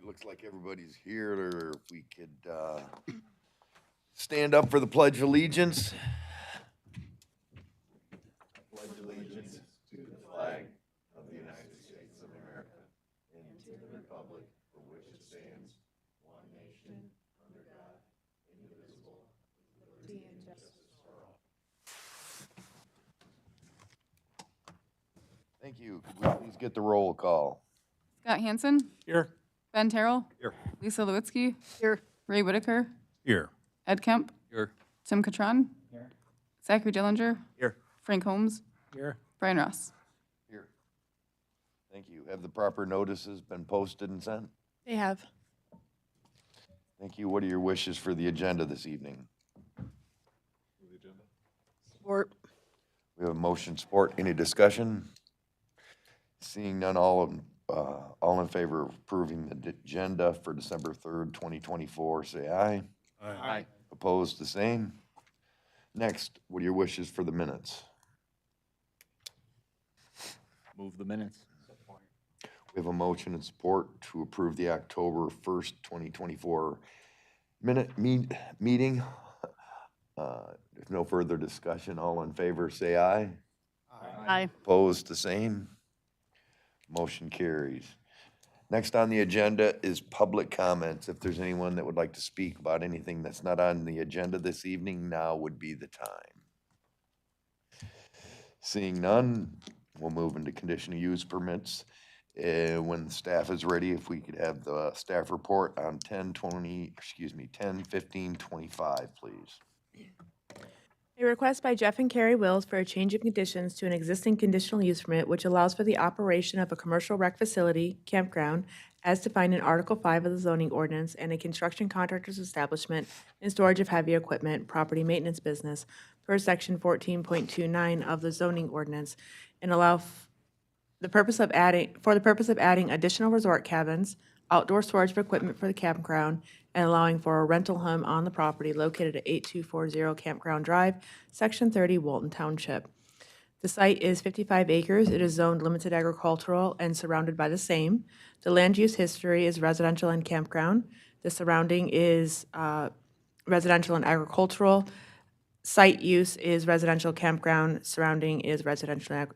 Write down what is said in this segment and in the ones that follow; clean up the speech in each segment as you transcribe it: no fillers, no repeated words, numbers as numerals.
It looks like everybody's here, or if we could stand up for the Pledge of Allegiance. Pledge allegiance to the flag of the United States of America and to the republic for which it stands, one nation, under God, indivisible, with liberty and justice for all. Thank you. Could we please get the roll call? Scott Hansen, Here. Ben Terrell, Here. Lisa Lewitsky, Here. Ray Whitaker, Here. Ed Kemp, Here. Tim Catron, Here. Zachary Dillinger, Here. Frank Holmes, Here. Brian Ross. Here. Thank you. Have the proper notices been posted and sent? They have. Thank you. What are your wishes for the agenda this evening? Support. We have a motion support. Any discussion? Seeing none, all in favor of approving the agenda for December 3rd, 2024, say aye. Aye. Opposed, the same. Next, what are your wishes for the minutes? Move the minutes. We have a motion and support to approve the October 1st, 2024 meeting. If no further discussion, all in favor, say aye. Aye. Opposed, the same. Motion carries. Next on the agenda is public comments. If there's anyone that would like to speak about anything that's not on the agenda this evening, now would be the time. Seeing none, we'll move into conditional use permits. When the staff is ready, if we could have the staff report on 10/15/25, please. A request by Jeff and Carrie Wills for a change of conditions to an existing conditional use permit which allows for the operation of a commercial rec facility, campground, as defined in Article 5 of the zoning ordinance, and a construction contractor's establishment and storage of heavy equipment, property maintenance business, per section 14.29 of the zoning ordinance, and allow for the purpose of adding additional resort cabins, outdoor storage of equipment for the campground, and allowing for a rental home on the property located at 8240 Campground Drive, Section 30, Walton Township. The site is 55 acres. It is zoned limited agricultural and surrounded by the same. The land use history is residential and campground. The surrounding is residential and agricultural. Site use is residential campground, surrounding is residential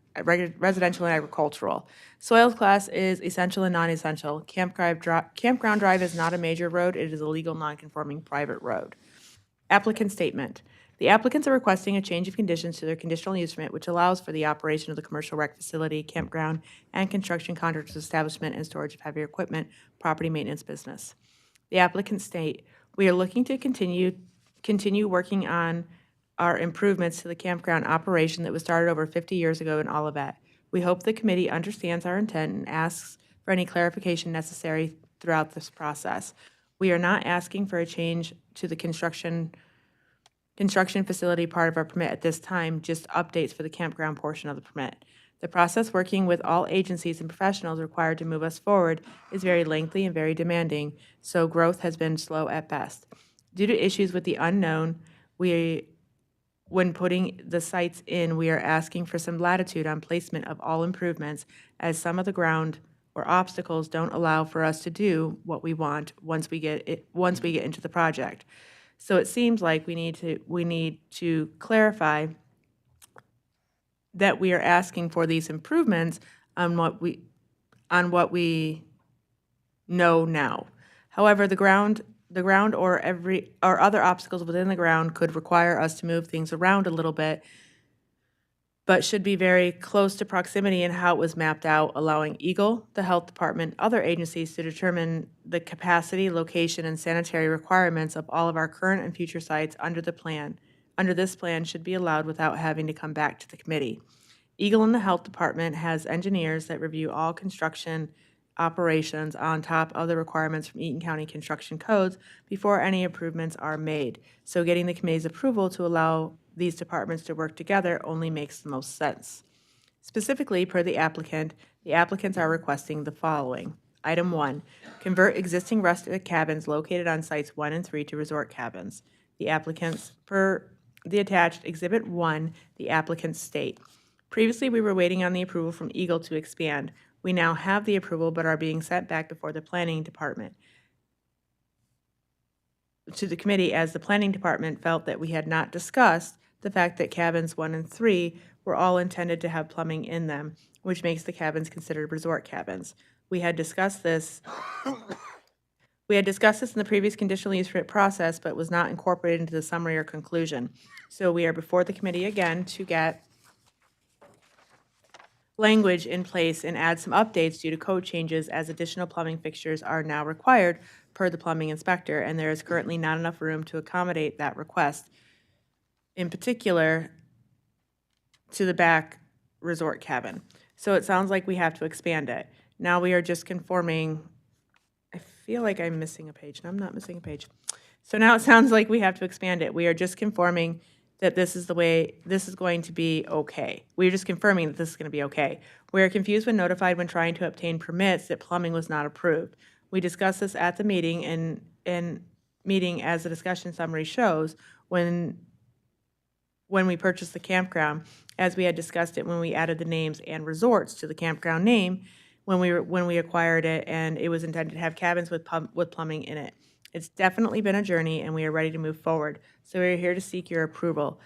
and agricultural. Soils class is essential and non-essential. Campground Drive is not a major road, it is a legal non-conforming private road. Applicant statement. The applicants are requesting a change of conditions to their conditional use permit, which allows for the operation of the commercial rec facility, campground, and construction contractor's establishment and storage of heavy equipment, property maintenance business. The applicants state, we are looking to continue working on our improvements to the campground operation that was started over 50 years ago in Olivet. We hope the committee understands our intent and asks for any clarification necessary throughout this process. We are not asking for a change to the construction facility part of our permit at this time, just updates for the campground portion of the permit. The process working with all agencies and professionals required to move us forward is very lengthy and very demanding, so growth has been slow at best. Due to issues with the unknown, when putting the sites in, we are asking for some latitude on placement of all improvements, as some of the ground or obstacles don't allow for us to do what we want once we get into the project. So it seems like we need to clarify that we are asking for these improvements on what we know now. However, the ground or other obstacles within the ground could require us to move things around a little bit, but should be very close to proximity in how it was mapped out, allowing Eagle, the health department, other agencies to determine the capacity, location, and sanitary requirements of all of our current and future sites under this plan should be allowed without having to come back to the committee. Eagle in the Health Department has engineers that review all construction operations on top of the requirements from Eaton County construction codes before any improvements are made. So getting the committee's approval to allow these departments to work together only makes the most sense. Specifically, per the applicants are requesting the following. Item 1, convert existing rustic cabins located on sites 1 and 3 to resort cabins. The applicants, per the attached Exhibit 1, the applicants state, previously, we were waiting on the approval from Eagle to expand. We now have the approval but are being sent back before the planning department to the committee, as the planning department felt that we had not discussed the fact that cabins 1 and 3 were all intended to have plumbing in them, which makes the cabins considered resort cabins. We had discussed this in the previous conditional use permit process, but was not incorporated into the summary or conclusion. So we are before the committee again to get language in place and add some updates due to code changes, as additional plumbing fixtures are now required per the plumbing inspector, and there is currently not enough room to accommodate that request, in particular to the back resort cabin. So it sounds like we have to expand it. Now we are just conforming, I feel like I'm missing a page, and I'm not missing a page. So now it sounds like we have to expand it. We are just conforming that this is the way, this is going to be okay. We're just confirming that this is going to be okay. We are confused when notified when trying to obtain permits that plumbing was not approved. We discussed this at the meeting, and meeting, as the discussion summary shows, when we purchased the campground, as we had discussed it when we added the names and resorts to the campground name when we acquired it, and it was intended to have cabins with plumbing in it. It's definitely been a journey, and we are ready to move forward. So we are here to seek your approval.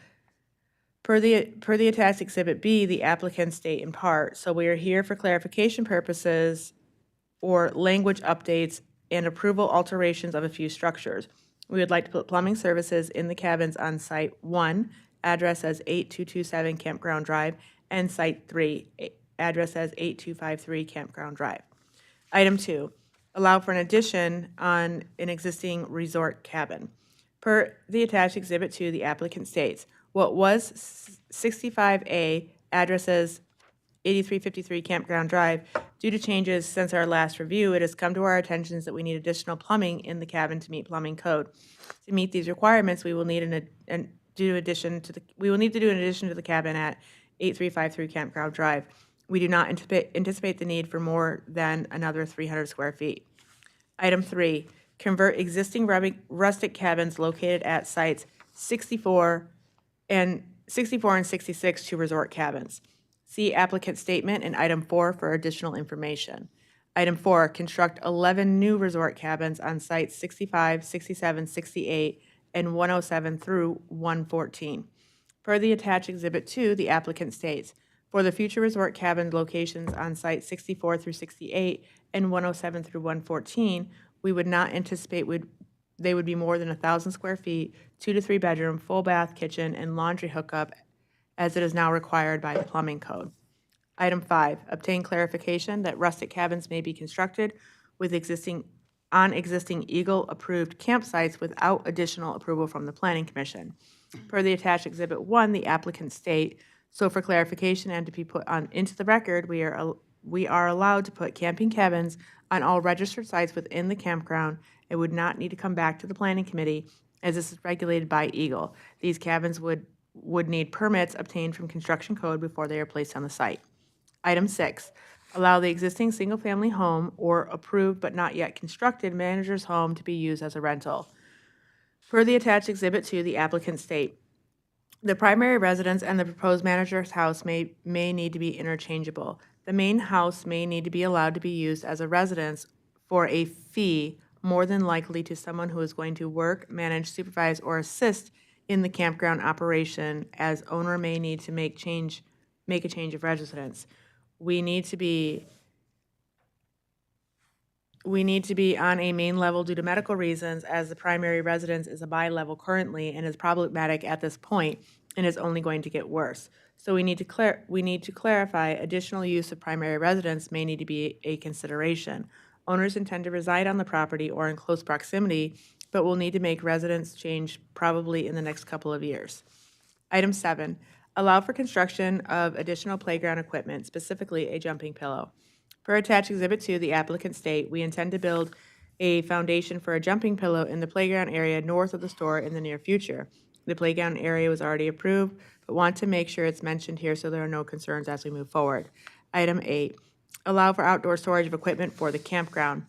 Per the attached Exhibit B, the applicants state in part, so we are here for clarification purposes or language updates and approval alterations of a few structures. We would like to put plumbing services in the cabins on Site 1, address as 8227 Campground Drive, and Site 3, address as 8253 Campground Drive. Item 2, allow for an addition on an existing resort cabin. Per the attached Exhibit 2, the applicant states, what was 65A, addresses 8353 Campground Drive, due to changes since our last review, it has come to our attention that we need additional plumbing in the cabin to meet plumbing code. To meet these requirements, we will need to do an addition to the cabin at 8353 Campground Drive. We do not anticipate the need for more than another 300 square feet. Item 3, convert existing rustic cabins located at sites 64 and 66 to resort cabins. See applicant statement in item 4 for additional information. Item 4, construct 11 new resort cabins on sites 65, 67, 68, and 107 through 114. Per the attached Exhibit 2, the applicant states, for the future resort cabin locations on sites 64 through 68 and 107 through 114, we would not anticipate they would be more than 1,000 square feet, 2 to 3 bedroom, full bath, kitchen, and laundry hookup, as it is now required by the plumbing code. Item 5, obtain clarification that rustic cabins may be constructed with existing Eagle-approved campsites without additional approval from the Planning Commission. Per the attached Exhibit 1, the applicants state, so for clarification and to be put into the record, we are allowed to put camping cabins on all registered sites within the campground and would not need to come back to the Planning Committee, as this is regulated by Eagle. These cabins would need permits obtained from construction code before they are placed on the site. Item 6, allow the existing single-family home or approved but not yet constructed manager's home to be used as a rental. Per the attached Exhibit 2, the applicants state, the primary residence and the proposed manager's house may need to be interchangeable. The main house may need to be allowed to be used as a residence for a fee, more than likely to someone who is going to work, manage, supervise, or assist in the campground operation, as owner may need to make a change of residence. We need to be on a main level due to medical reasons, as the primary residence is a bi-level currently and is problematic at this point and is only going to get worse. So we need to clarify additional use of primary residence may need to be a consideration. Owners intend to reside on the property or in close proximity, but will need to make residence change probably in the next couple of years. Item 7, Allow for construction of additional playground equipment, specifically a jumping pillow. Per attached Exhibit 2, the applicant state, we intend to build a foundation for a jumping pillow in the playground area north of the store in the near future. The playground area was already approved, but want to make sure it's mentioned here so there are no concerns as we move forward. Item 8, allow for outdoor storage of equipment for the campground.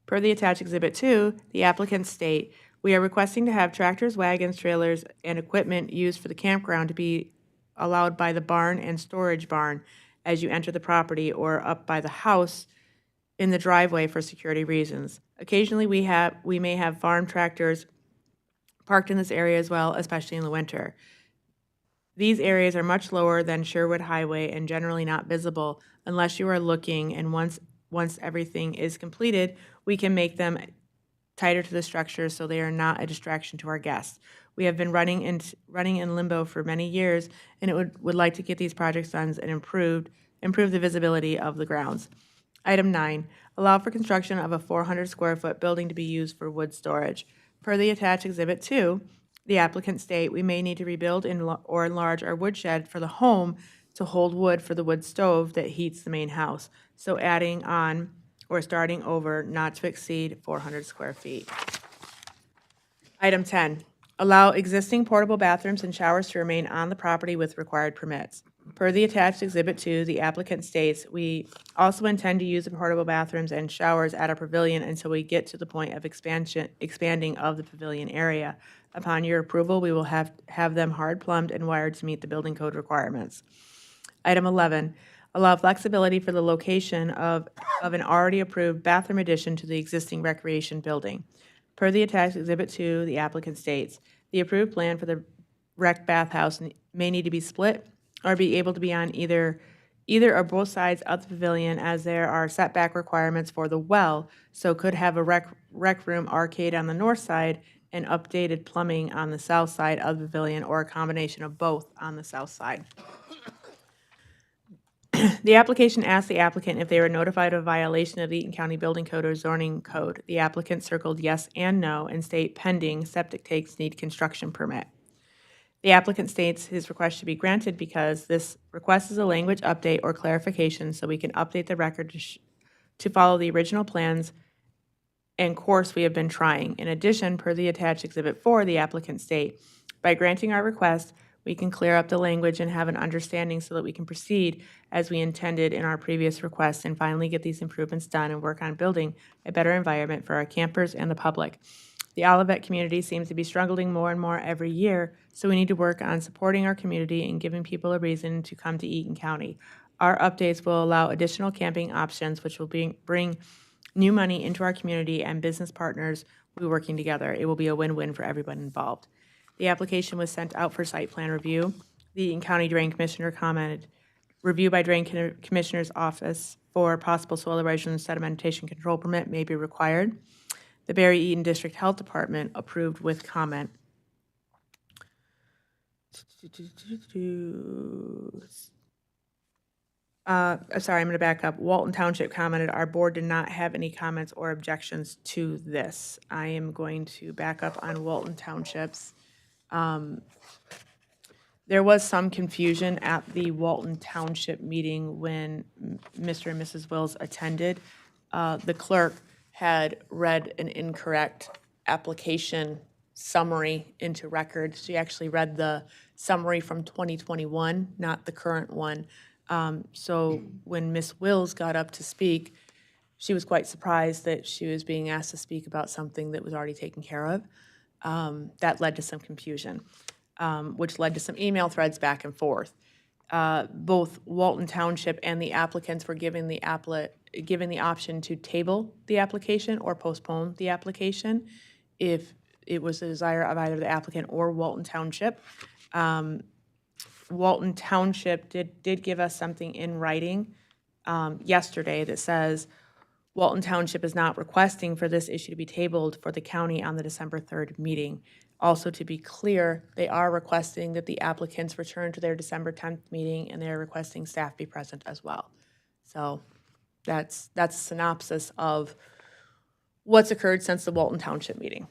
Per the attached Exhibit 2, the applicant state, we are requesting to have tractors, wagons, trailers, and equipment used for the campground to be allowed by the barn and storage barn as you enter the property or up by the house in the driveway for security reasons. Occasionally, we may have farm tractors parked in this area as well, especially in the winter. These areas are much lower than Sherwood Highway and generally not visible unless you are looking, and once everything is completed, we can make them tighter to the structure so they are not a distraction to our guests. We have been running in limbo for many years, and would like to get these projects done and improve the visibility of the grounds. Item 9, allow for construction of a 400 square foot building to be used for wood storage. Per the attached Exhibit 2, the applicant state, we may need to rebuild or enlarge our woodshed for the home to hold wood for the wood stove that heats the main house. So adding on or starting over not to exceed 400 square feet. Item 10, allow existing portable bathrooms and showers to remain on the property with required permits. Per the attached Exhibit 2, the applicant states, we also intend to use the portable bathrooms and showers at our pavilion until we get to the point of expanding of the pavilion area. Upon your approval, we will have them hard plumbed and wired to meet the building code requirements. Item 11, allow flexibility for the location of an already approved bathroom addition to the existing recreation building. Per the attached Exhibit 2, the applicant states, the approved plan for the rec bathhouse may need to be split or be able to be on either or both sides of the pavilion, as there are setback requirements for the well, so could have a rec room arcade on the north side and updated plumbing on the south side of the pavilion, or a combination of both on the south side. The application asked the applicant if they were notified of violation of the Eaton County Building Code or zoning code. The applicant circled yes and no and state pending septic tanks need construction permit. The applicant states his request should be granted because this request is a language update or clarification so we can update the record to follow the original plans and course we have been trying. In addition, per the attached Exhibit 4, the applicant state, by granting our request, we can clear up the language and have an understanding so that we can proceed as we intended in our previous request and finally get these improvements done and work on building a better environment for our campers and the public. The Olivet community seems to be struggling more and more every year, so we need to work on supporting our community and giving people a reason to come to Eaton County. Our updates will allow additional camping options, which will bring new money into our community, and business partners will be working together. It will be a win-win for everyone involved. The application was sent out for site plan review. The Eaton County Drain Commissioner commented, review by Drain Commissioner's Office for possible soil erosion and sedimentation control permit may be required. The Barry Eaton District Health Department approved with comment. Sorry, I'm going to back up. Walton Township commented, our board did not have any comments or objections to this. I am going to back up on Walton Township's. There was some confusion at the Walton Township meeting when Mr. and Mrs. Wills attended. The clerk had read an incorrect application summary into record. She actually read the summary from 2021, not the current one. So when Ms. Wills got up to speak, she was quite surprised that she was being asked to speak about something that was already taken care of. That led to some confusion, which led to some email threads back and forth. Both Walton Township and the applicants were given the option to table the application or postpone the application if it was the desire of either the applicant or Walton Township. Walton Township did give us something in writing yesterday that says Walton Township is not requesting for this issue to be tabled for the county on the December 3rd meeting. Also, to be clear, they are requesting that the applicants return to their December 10th meeting, and they are requesting staff be present as well. So that's a synopsis of what's occurred since the Walton Township meeting.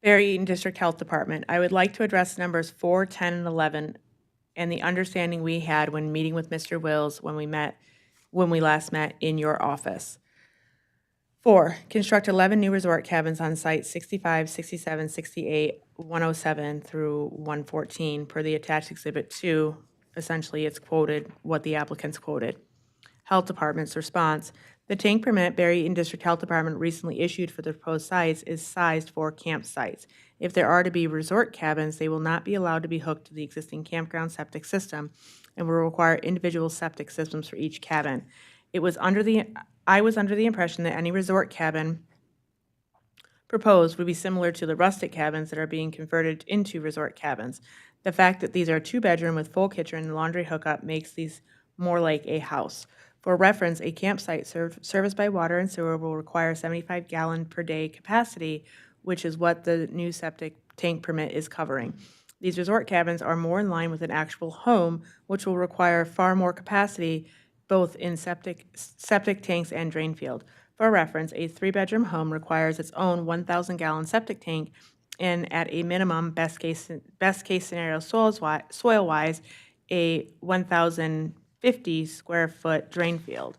Barry Eaton District Health Department. I would like to address numbers 4, 10, and 11 and the understanding we had when meeting with Mr. Wills when we last met in your office. 4, construct 11 new resort cabins on site 65, 67, 68, 107 through 114 per the attached Exhibit 2. Essentially, it's quoted what the applicants quoted. Health Department's response: the tank permit Barry Eaton District Health Department recently issued for the proposed sites is sized for campsites. If there are to be resort cabins, they will not be allowed to be hooked to the existing campground septic system and will require individual septic systems for each cabin. I was under the impression that any resort cabin proposed would be similar to the rustic cabins that are being converted into resort cabins. The fact that these are 2-bedroom with full kitchen and laundry hookup makes these more like a house. For reference, a campsite serviced by water and sewer will require 75-gallon per day capacity, which is what the new septic tank permit is covering. These resort cabins are more in line with an actual home, which will require far more capacity, both in septic tanks and drain field. For reference, a 3-bedroom home requires its own 1,000-gallon septic tank, and at a minimum, best case scenario soil-wise, a 1,050 square foot drain field.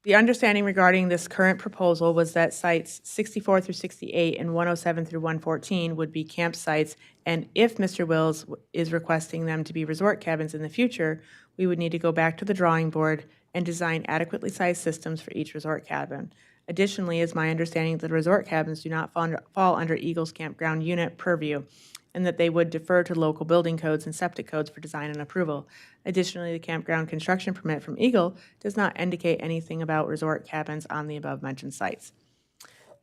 The understanding regarding this current proposal was that sites 64 through 68 and 107 through 114 would be campsites, and if Mr. Wills is requesting them to be resort cabins in the future, we would need to go back to the drawing board and design adequately sized systems for each resort cabin. Additionally, it's my understanding that resort cabins do not fall under Eagles Campground Unit purview, and that they would defer to local building codes and septic codes for design and approval. Additionally, the campground construction permit from Eagle does not indicate anything about resort cabins on the above-mentioned sites.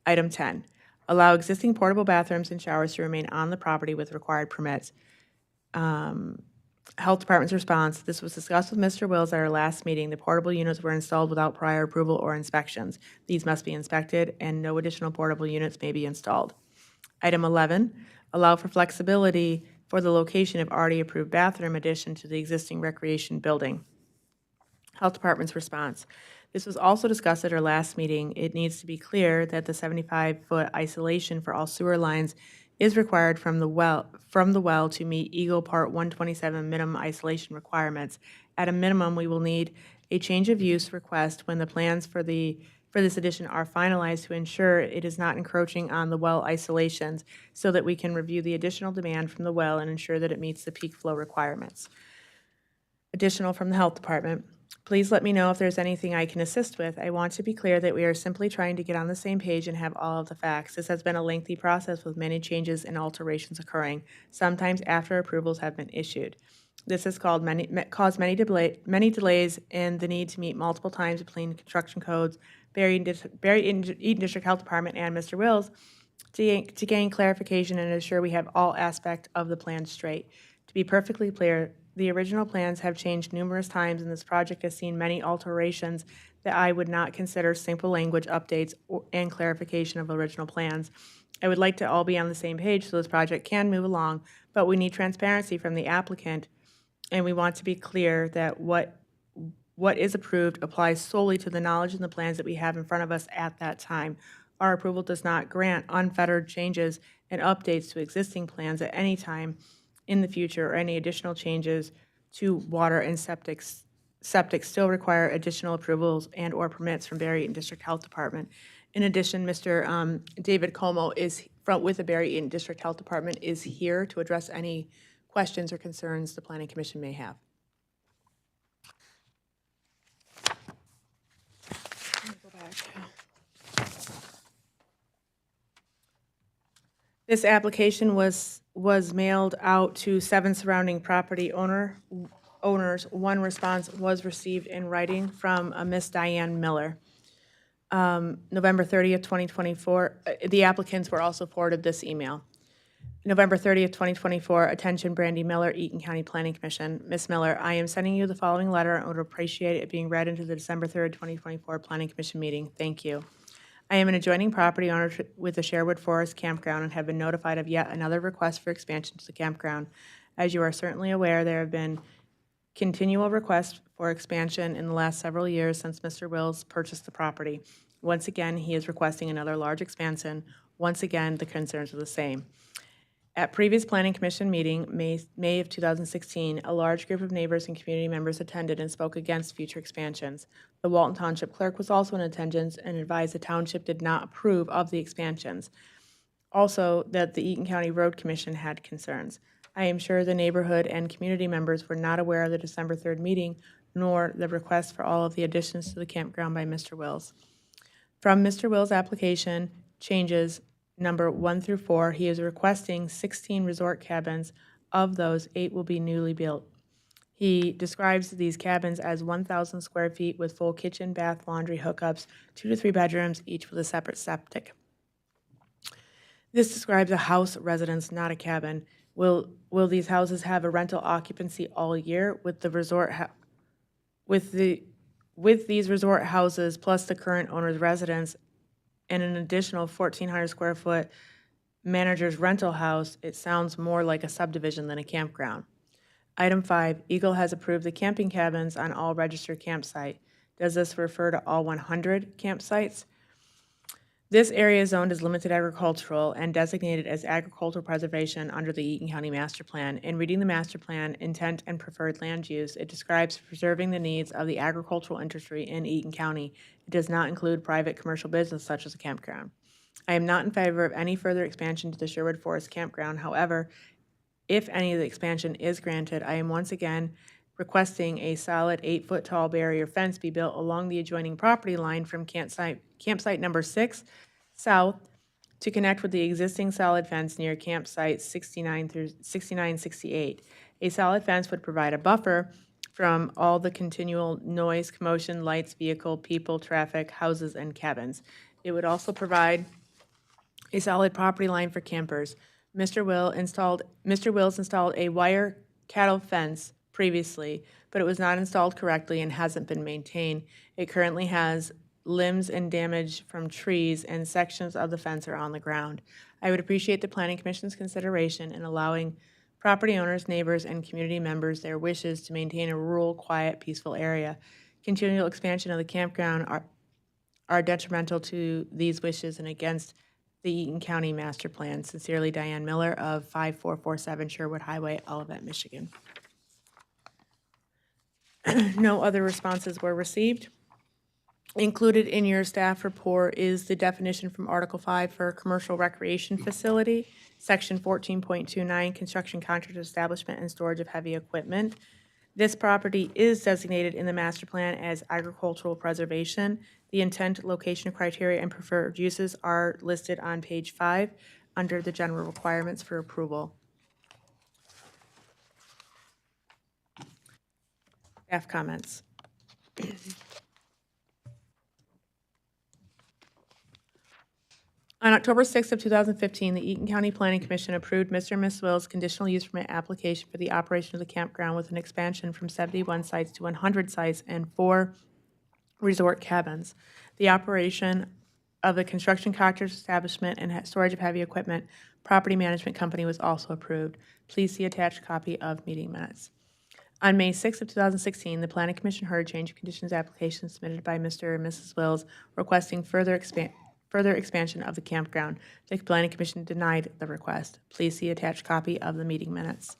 Item 10, allow existing portable bathrooms and showers to remain on the property with required permits. Health Department's response: this was discussed with Mr. Wills at our last meeting. The portable units were installed without prior approval or inspections. These must be inspected, and no additional portable units may be installed. Item 11, allow for flexibility for the location of already approved bathroom addition to the existing recreation building. Health Department's response: this was also discussed at our last meeting. It needs to be clear that the 75-foot isolation for all sewer lines is required from the well to meet Eagle Part 127 minimum isolation requirements. At a minimum, we will need a change of use request when the plans for this addition are finalized to ensure it is not encroaching on the well isolations, so that we can review the additional demand from the well and ensure that it meets the peak flow requirements. Additional from the Health Department: please let me know if there's anything I can assist with. I want to be clear that we are simply trying to get on the same page and have all of the facts. This has been a lengthy process with many changes and alterations occurring, sometimes after approvals have been issued. This has caused many delays and the need to meet multiple times between construction codes, Barry Eaton District Health Department, and Mr. Wills to gain clarification and ensure we have all aspects of the plan straight. To be perfectly clear, the original plans have changed numerous times, and this project has seen many alterations that I would not consider simple language updates and clarification of original plans. I would like to all be on the same page so this project can move along, but we need transparency from the applicant, and we want to be clear that what is approved applies solely to the knowledge and the plans that we have in front of us at that time. Our approval does not grant unfettered changes and updates to existing plans at any time in the future, or any additional changes to water and septic still require additional approvals and or permits from Barry Eaton District Health Department. In addition, Mr. David Como with the Barry Eaton District Health Department is here to address any questions or concerns the Planning Commission may have. This application was mailed out to 7 surrounding property owners. One response was received in writing from Miss Diane Miller. November 30th, 2024, the applicants were also forwarded this email. November 30th, 2024, attention Brandy Miller, Eaton County Planning Commission. Ms. Miller, I am sending you the following letter and would appreciate it being read into the December 3rd, 2024 Planning Commission meeting. Thank you. I am an adjoining property owner with the Sherwood Forest Campground and have been notified of yet another request for expansion to the campground. As you are certainly aware, there have been continual requests for expansion in the last several years since Mr. Wills purchased the property. Once again, he is requesting another large expansion. Once again, the concerns are the same. At previous Planning Commission meeting, May of 2016, a large group of neighbors and community members attended and spoke against future expansions. The Walton Township Clerk was also in attendance and advised the township did not approve of the expansions. Also, that the Eaton County Road Commission had concerns. I am sure the neighborhood and community members were not aware of the December 3rd meeting, nor the request for all of the additions to the campground by Mr. Wills. From Mr. Wills' application, changes number 1 through 4, he is requesting 16 resort cabins. Of those, 8 will be newly built. He describes these cabins as 1,000 square feet with full kitchen, bath, laundry hookups, 2 to 3 bedrooms, each with a separate septic. This describes a house residence, not a cabin. Will these houses have a rental occupancy all year with the resort with these resort houses plus the current owner's residence and an additional 1,400 square foot manager's rental house? It sounds more like a subdivision than a campground. Item 5, Eagle has approved the camping cabins on all registered campsite. Does this refer to all 100 campsites? This area is zoned as limited agricultural and designated as agricultural preservation under the Eaton County Master Plan. In reading the master plan, intent and preferred land use, it describes preserving the needs of the agricultural industry in Eaton County. It does not include private commercial business such as a campground. I am not in favor of any further expansion to the Sherwood Forest Campground. However, if any of the expansion is granted, I am once again requesting a solid 8-foot tall barrier fence be built along the adjoining property line from campsite number 6 south to connect with the existing solid fence near campsites 69 through 68. A solid fence would provide a buffer from all the continual noise, commotion, lights, vehicle, people, traffic, houses, and cabins. It would also provide a solid property line for campers. Mr. Wills installed a wire cattle fence previously, but it was not installed correctly and hasn't been maintained. It currently has limbs and damage from trees, and sections of the fence are on the ground. I would appreciate the Planning Commission's consideration in allowing property owners, neighbors, and community members their wishes to maintain a rural, quiet, peaceful area. Continual expansion of the campground are detrimental to these wishes and against the Eaton County Master Plan. Sincerely, Diane Miller of 5447 Sherwood Highway, Olivet, Michigan. No other responses were received. Included in your staff report is the definition from Article 5 for commercial recreation facility, Section 14.29, construction contract establishment and storage of heavy equipment. This property is designated in the master plan as agricultural preservation. The intent, location, criteria, and preferred uses are listed on page 5 under the general requirements for approval. Staff comments. On October 6th of 2015, the Eaton County Planning Commission approved Mr. and Ms. Wills' conditional use permit application for the operation of the campground with an expansion from 71 sites to 100 sites and 4 resort cabins. The operation of the construction contractor's establishment and storage of heavy equipment property management company was also approved. Please see attached copy of meeting minutes. On May 6th of 2016, the Planning Commission heard change of conditions application submitted by Mr. and Mrs. Wills requesting further expansion of the campground. The Planning Commission denied the request. Please see attached copy of the meeting minutes.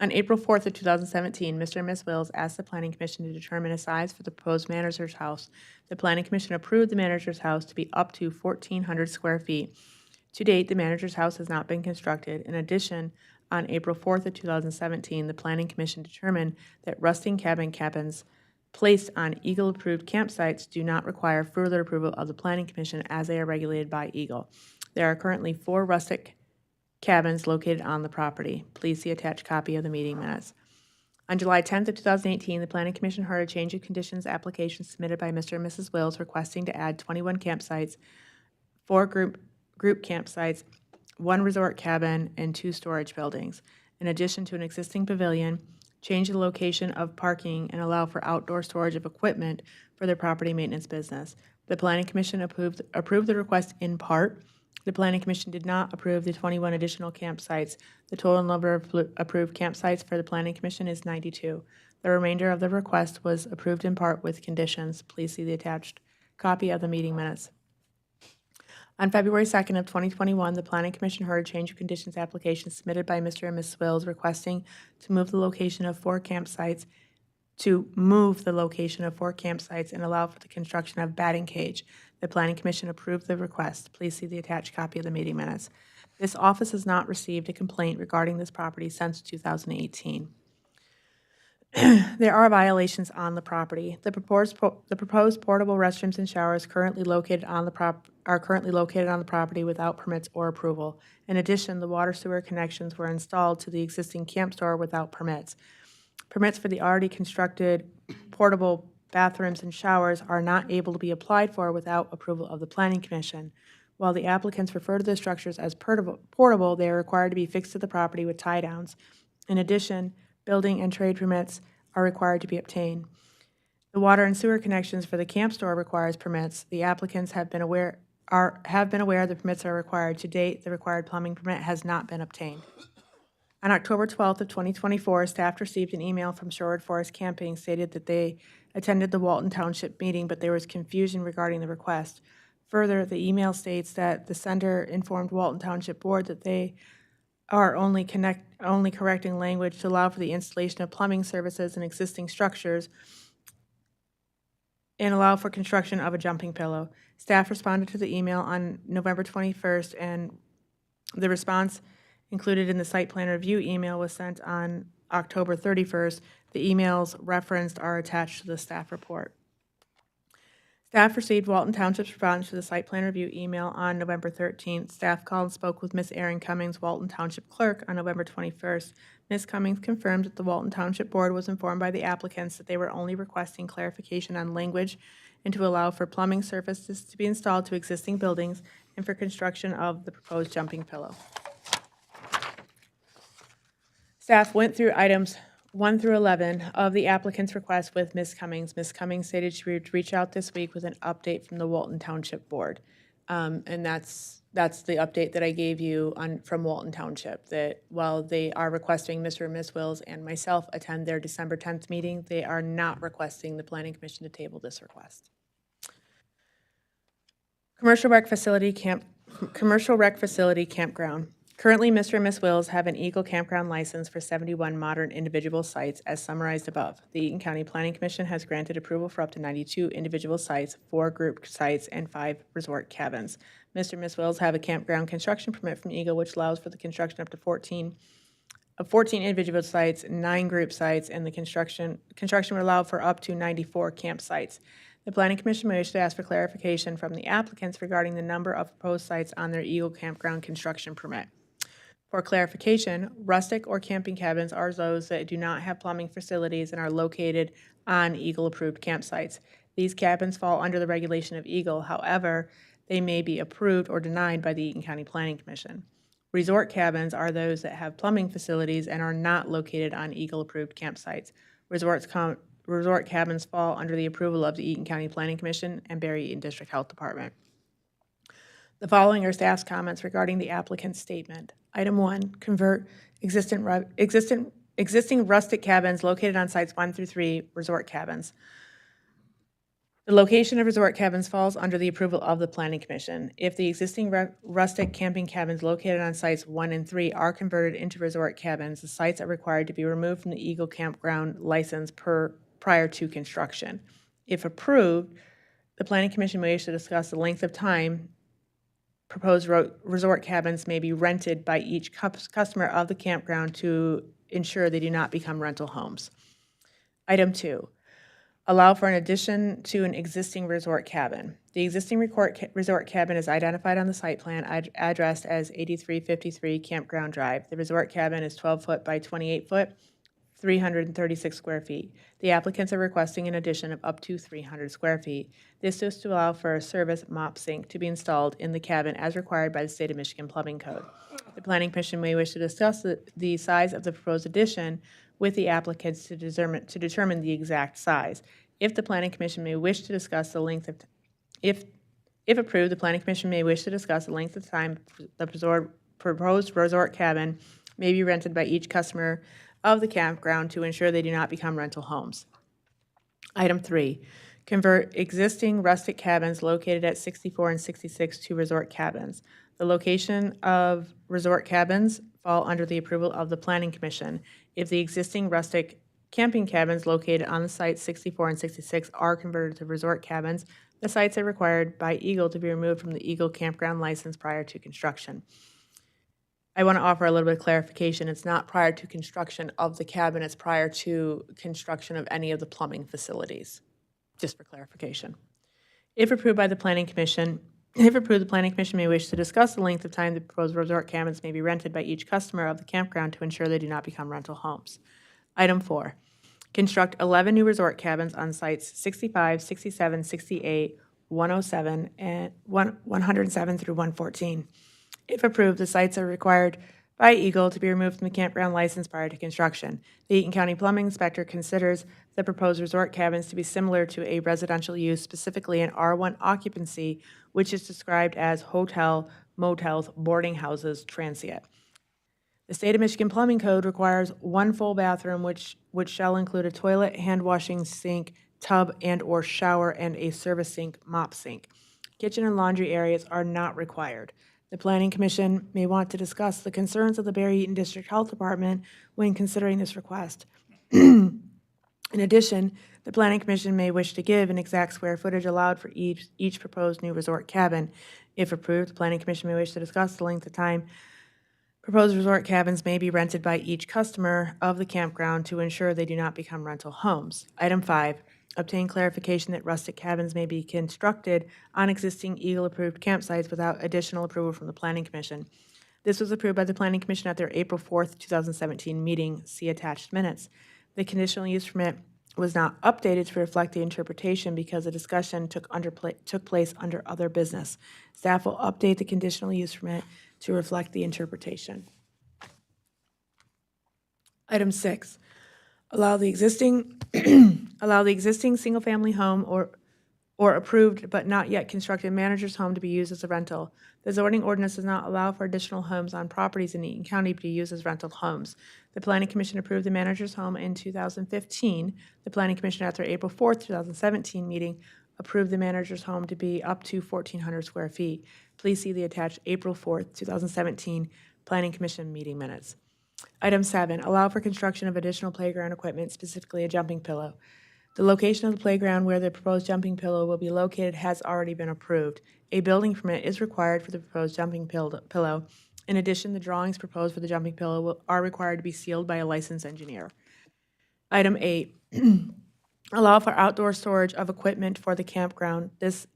On April 4th of 2017, Mr. and Ms. Wills asked the Planning Commission to determine a size for the proposed manager's house. The Planning Commission approved the manager's house to be up to 1,400 square feet. To date, the manager's house has not been constructed. In addition, on April 4th of 2017, the Planning Commission determined that rusting cabins placed on Eagle-approved campsites do not require further approval of the Planning Commission as they are regulated by Eagle. There are currently 4 rustic cabins located on the property. Please see attached copy of the meeting minutes. On July 10th of 2018, the Planning Commission heard a change of conditions application submitted by Mr. and Mrs. Wills requesting to add 21 campsites, 4 group campsites, 1 resort cabin, and 2 storage buildings. In addition to an existing pavilion, change the location of parking, and allow for outdoor storage of equipment for their property maintenance business. The Planning Commission approved the request in part. The Planning Commission did not approve the 21 additional campsites. The total number of approved campsites for the Planning Commission is 92. The remainder of the request was approved in part with conditions. Please see the attached copy of the meeting minutes. On February 2nd of 2021, the Planning Commission heard a change of conditions application submitted by Mr. and Ms. Swills requesting to move the location of 4 campsites and allow for the construction of batting cage. The Planning Commission approved the request. Please see the attached copy of the meeting minutes. This office has not received a complaint regarding this property since 2018. There are violations on the property. The proposed portable restrooms and showers are currently located on the property without permits or approval. In addition, the water sewer connections were installed to the existing camp store without permits. Permits for the already constructed portable bathrooms and showers are not able to be applied for without approval of the Planning Commission. While the applicants refer to the structures as portable, they are required to be fixed to the property with tie-downs. In addition, building and trade permits are required to be obtained. The water and sewer connections for the camp store requires permits. The applicants have been aware the permits are required. To date, the required plumbing permit has not been obtained. On October 12th of 2024, staff received an email from Sherwood Forest Camping stated that they attended the Walton Township meeting, but there was confusion regarding the request. Further, the email states that the sender informed Walton Township Board that they are only correcting language to allow for the installation of plumbing services in existing structures and allow for construction of a jumping pillow. Staff responded to the email on November 21st, and the response included in the site plan review email was sent on October 31st. The emails referenced are attached to the staff report. Staff received Walton Township's response to the site plan review email on November 13th. Staff called and spoke with Ms. Erin Cummings, Walton Township Clerk, on November 21st. Ms. Cummings confirmed that the Walton Township Board was informed by the applicants that they were only requesting clarification on language and to allow for plumbing services to be installed to existing buildings and for construction of the proposed jumping pillow. Staff went through items 1 through 11 of the applicant's request with Ms. Cummings. Ms. Cummings stated she would reach out this week with an update from the Walton Township Board. And that's the update that I gave you from Walton Township, that while they are requesting Mr. and Ms. Wills and myself attend their December 10th meeting, they are not requesting the Planning Commission to table this request. Commercial rec facility campground. Currently, Mr. and Ms. Wills have an Eagle Campground license for 71 modern individual sites as summarized above. The Eaton County Planning Commission has granted approval for up to 92 individual sites, 4 group sites, and 5 resort cabins. Mr. and Ms. Wills have a campground construction permit from Eagle, which allows for the construction up to 14 individual sites, 9 group sites, and the construction would allow for up to 94 campsites. The Planning Commission may wish to ask for clarification from the applicants regarding the number of proposed sites on their Eagle Campground construction permit. For clarification, rustic or camping cabins are those that do not have plumbing facilities and are located on Eagle-approved campsites. These cabins fall under the regulation of Eagle. However, they may be approved or denied by the Eaton County Planning Commission. Resort cabins are those that have plumbing facilities and are not located on Eagle-approved campsites. Resort cabins fall under the approval of the Eaton County Planning Commission and Barre Eaton District Health Department. The following are staff's comments regarding the applicant's statement. Item 1, convert existing rustic cabins located on sites 1 through 3 resort cabins. The location of resort cabins falls under the approval of the Planning Commission. If the existing rustic camping cabins located on sites 1 and 3 are converted into resort cabins, the sites are required to be removed from the Eagle Campground license prior to construction. If approved, the Planning Commission may wish to discuss the length of time proposed resort cabins may be rented by each customer of the campground to ensure they do not become rental homes. Item 2, allow for an addition to an existing resort cabin. The existing resort cabin is identified on the site plan addressed as 8353 Campground Drive. The resort cabin is 12 foot by 28 foot, 336 square feet. The applicants are requesting an addition of up to 300 square feet. This is to allow for a service mop sink to be installed in the cabin as required by the State of Michigan Plumbing Code. The Planning Commission may wish to discuss the size of the proposed addition with the applicants to determine the exact size. If the Planning Commission may wish to discuss the length of if approved, the Planning Commission may wish to discuss the length of time the proposed resort cabin may be rented by each customer of the campground to ensure they do not become rental homes. Item 3, convert existing rustic cabins located at 64 and 66 to resort cabins. The location of resort cabins fall under the approval of the Planning Commission. If the existing rustic camping cabins located on the site 64 and 66 are converted to resort cabins, the sites are required by Eagle to be removed from the Eagle campground license prior to construction. I want to offer a little bit of clarification. It's not prior to construction of the cabin, it's prior to construction of any of the plumbing facilities, just for clarification. If approved by the Planning Commission, if approved, the Planning Commission may wish to discuss the length of time the proposed resort cabins may be rented by each customer of the campground to ensure they do not become rental homes. Item 4, construct 11 new resort cabins on sites 65, 67, 68, 107, and 107 through 114. If approved, the sites are required by Eagle to be removed from the campground license prior to construction. The Eaton County Plumbing Inspector considers the proposed resort cabins to be similar to a residential use, specifically an R1 occupancy, which is described as hotel, motels, boarding houses, transient. The State of Michigan Plumbing Code requires one full bathroom, which shall include a toilet, hand washing sink, tub and/or shower, and a service sink, mop sink. Kitchen and laundry areas are not required. The Planning Commission may want to discuss the concerns of the Barry Eaton District Health Department when considering this request. In addition, the Planning Commission may wish to give an exact square footage allowed for each proposed new resort cabin. If approved, the Planning Commission may wish to discuss the length of time proposed resort cabins may be rented by each customer of the campground to ensure they do not become rental homes. Item 5, obtain clarification that rustic cabins may be constructed on existing Eagle-approved campsites without additional approval from the Planning Commission. This was approved by the Planning Commission at their April 4th, 2017 meeting. See attached minutes. The conditional use permit was not updated to reflect the interpretation because the discussion took place under other business. Staff will update the conditional use permit to reflect the interpretation. Item 6, allow the existing single-family home or approved but not yet constructed manager's home to be used as a rental. The zoning ordinance does not allow for additional homes on properties in Eaton County to be used as rental homes. The Planning Commission approved the manager's home in 2015. The Planning Commission at their April 4th, 2017 meeting approved the manager's home to be up to 1,400 square feet. Please see the attached April 4th, 2017 Planning Commission meeting minutes. Item 7, allow for construction of additional playground equipment, specifically a jumping pillow. The location of the playground where the proposed jumping pillow will be located has already been approved. A building permit is required for the proposed jumping pillow. In addition, the drawings proposed for the jumping pillow are required to be sealed by a licensed engineer. Item 8, allow for outdoor storage of equipment for the campground. The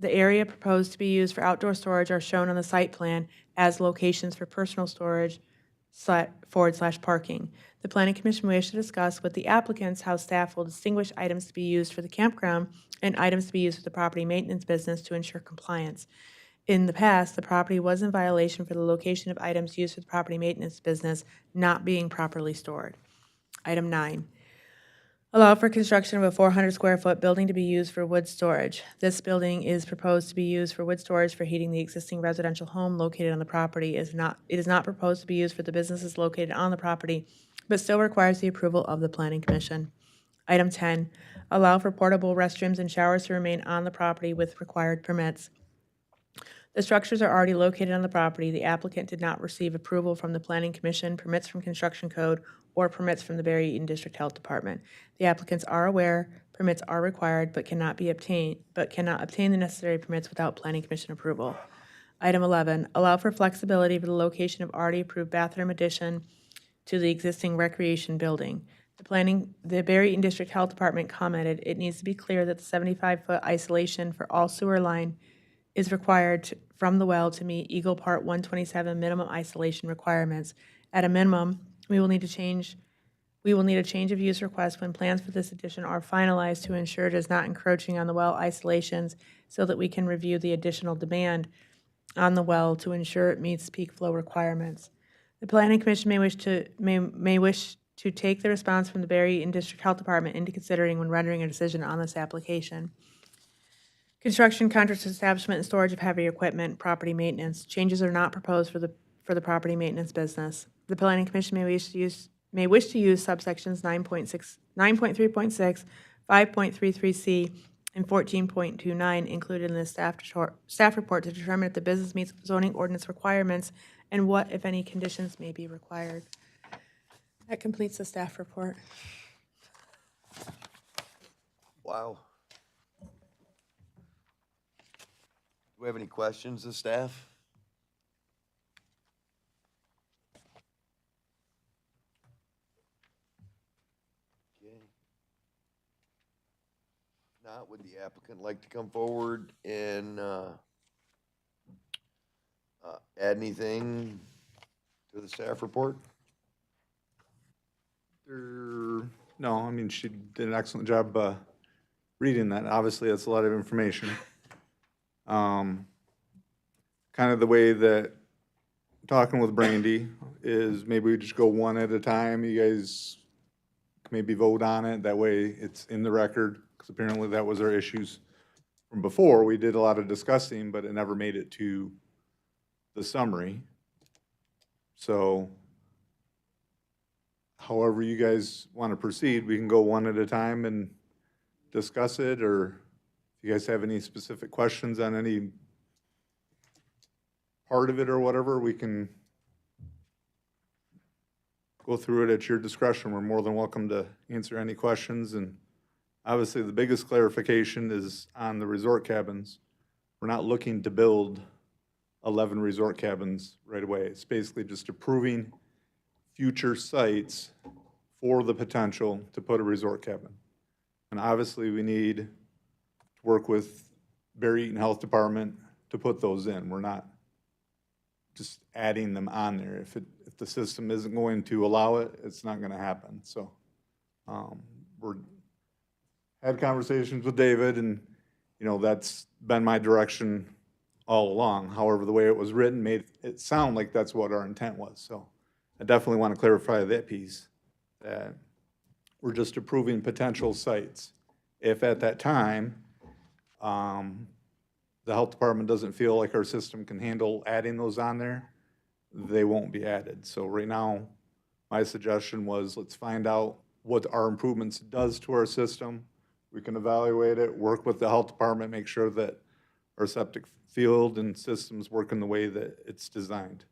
area proposed to be used for outdoor storage are shown on the site plan as locations for personal storage / parking. The Planning Commission wishes to discuss with the applicants how staff will distinguish items to be used for the campground and items to be used for the property maintenance business to ensure compliance. In the past, the property was in violation for the location of items used for the property maintenance business not being properly stored. Item 9, allow for construction of a 400 square foot building to be used for wood storage. This building is proposed to be used for wood storage for heating the existing residential home located on the property. It is not proposed to be used for the businesses located on the property, but still requires the approval of the Planning Commission. Item 10, allow for portable restrooms and showers to remain on the property with required permits. The structures are already located on the property. The applicant did not receive approval from the Planning Commission, permits from Construction Code, or permits from the Barry Eaton District Health Department. The applicants are aware permits are required but cannot obtain the necessary permits without Planning Commission approval. Item 11, allow for flexibility for the location of already approved bathroom addition to the existing recreation building. The Barry Eaton District Health Department commented it needs to be clear that the 75-foot isolation for all sewer line is required from the well to meet Eagle Part 127 minimum isolation requirements. At a minimum, we will need a change of use request when plans for this addition are finalized to ensure it is not encroaching on the well isolations so that we can review the additional demand on the well to ensure it meets peak flow requirements. The Planning Commission may wish to take the response from the Barry Eaton District Health Department into considering when rendering a decision on this application. Construction, contracts, establishment, and storage of heavy equipment, property maintenance. Changes are not proposed for the property maintenance business. The Planning Commission may wish to use subsections 9.3.6, 5.33C, And 14.29 included in the staff report to determine if the business meets zoning ordinance requirements and what, if any, conditions may be required. That completes the staff report. Wow. Do we have any questions of staff? Okay. If not, would the applicant like to come forward and add anything to the staff report? No, I mean, she did an excellent job reading that. Obviously, that's a lot of information. Kind of the way that, talking with Brandy, is maybe we just go one at a time. You guys can maybe vote on it. That way, it's in the record, because apparently that was our issues from before. We did a lot of discussing, but it never made it to the summary. So however you guys want to proceed, we can go one at a time and discuss it, or if you guys have any specific questions on any part of it or whatever, we can go through it at your discretion. We're more than welcome to answer any questions. And obviously, the biggest clarification is on the resort cabins. We're not looking to build 11 resort cabins right away. It's basically just approving future sites for the potential to put a resort cabin. And obviously, we need to work with Barry Eaton Health Department to put those in. We're not just adding them on there. If the system isn't going to allow it, it's not gonna happen. So, we're, had conversations with David, and, you know, that's been my direction all along. However, the way it was written made it sound like that's what our intent was. So I definitely want to clarify that piece, that we're just approving potential sites. If at that time, the health department doesn't feel like our system can handle adding those on there, they won't be added. So right now, my suggestion was, let's find out what our improvements does to our system. We can evaluate it, work with the health department, make sure that our septic field and systems work in the way that it's designed.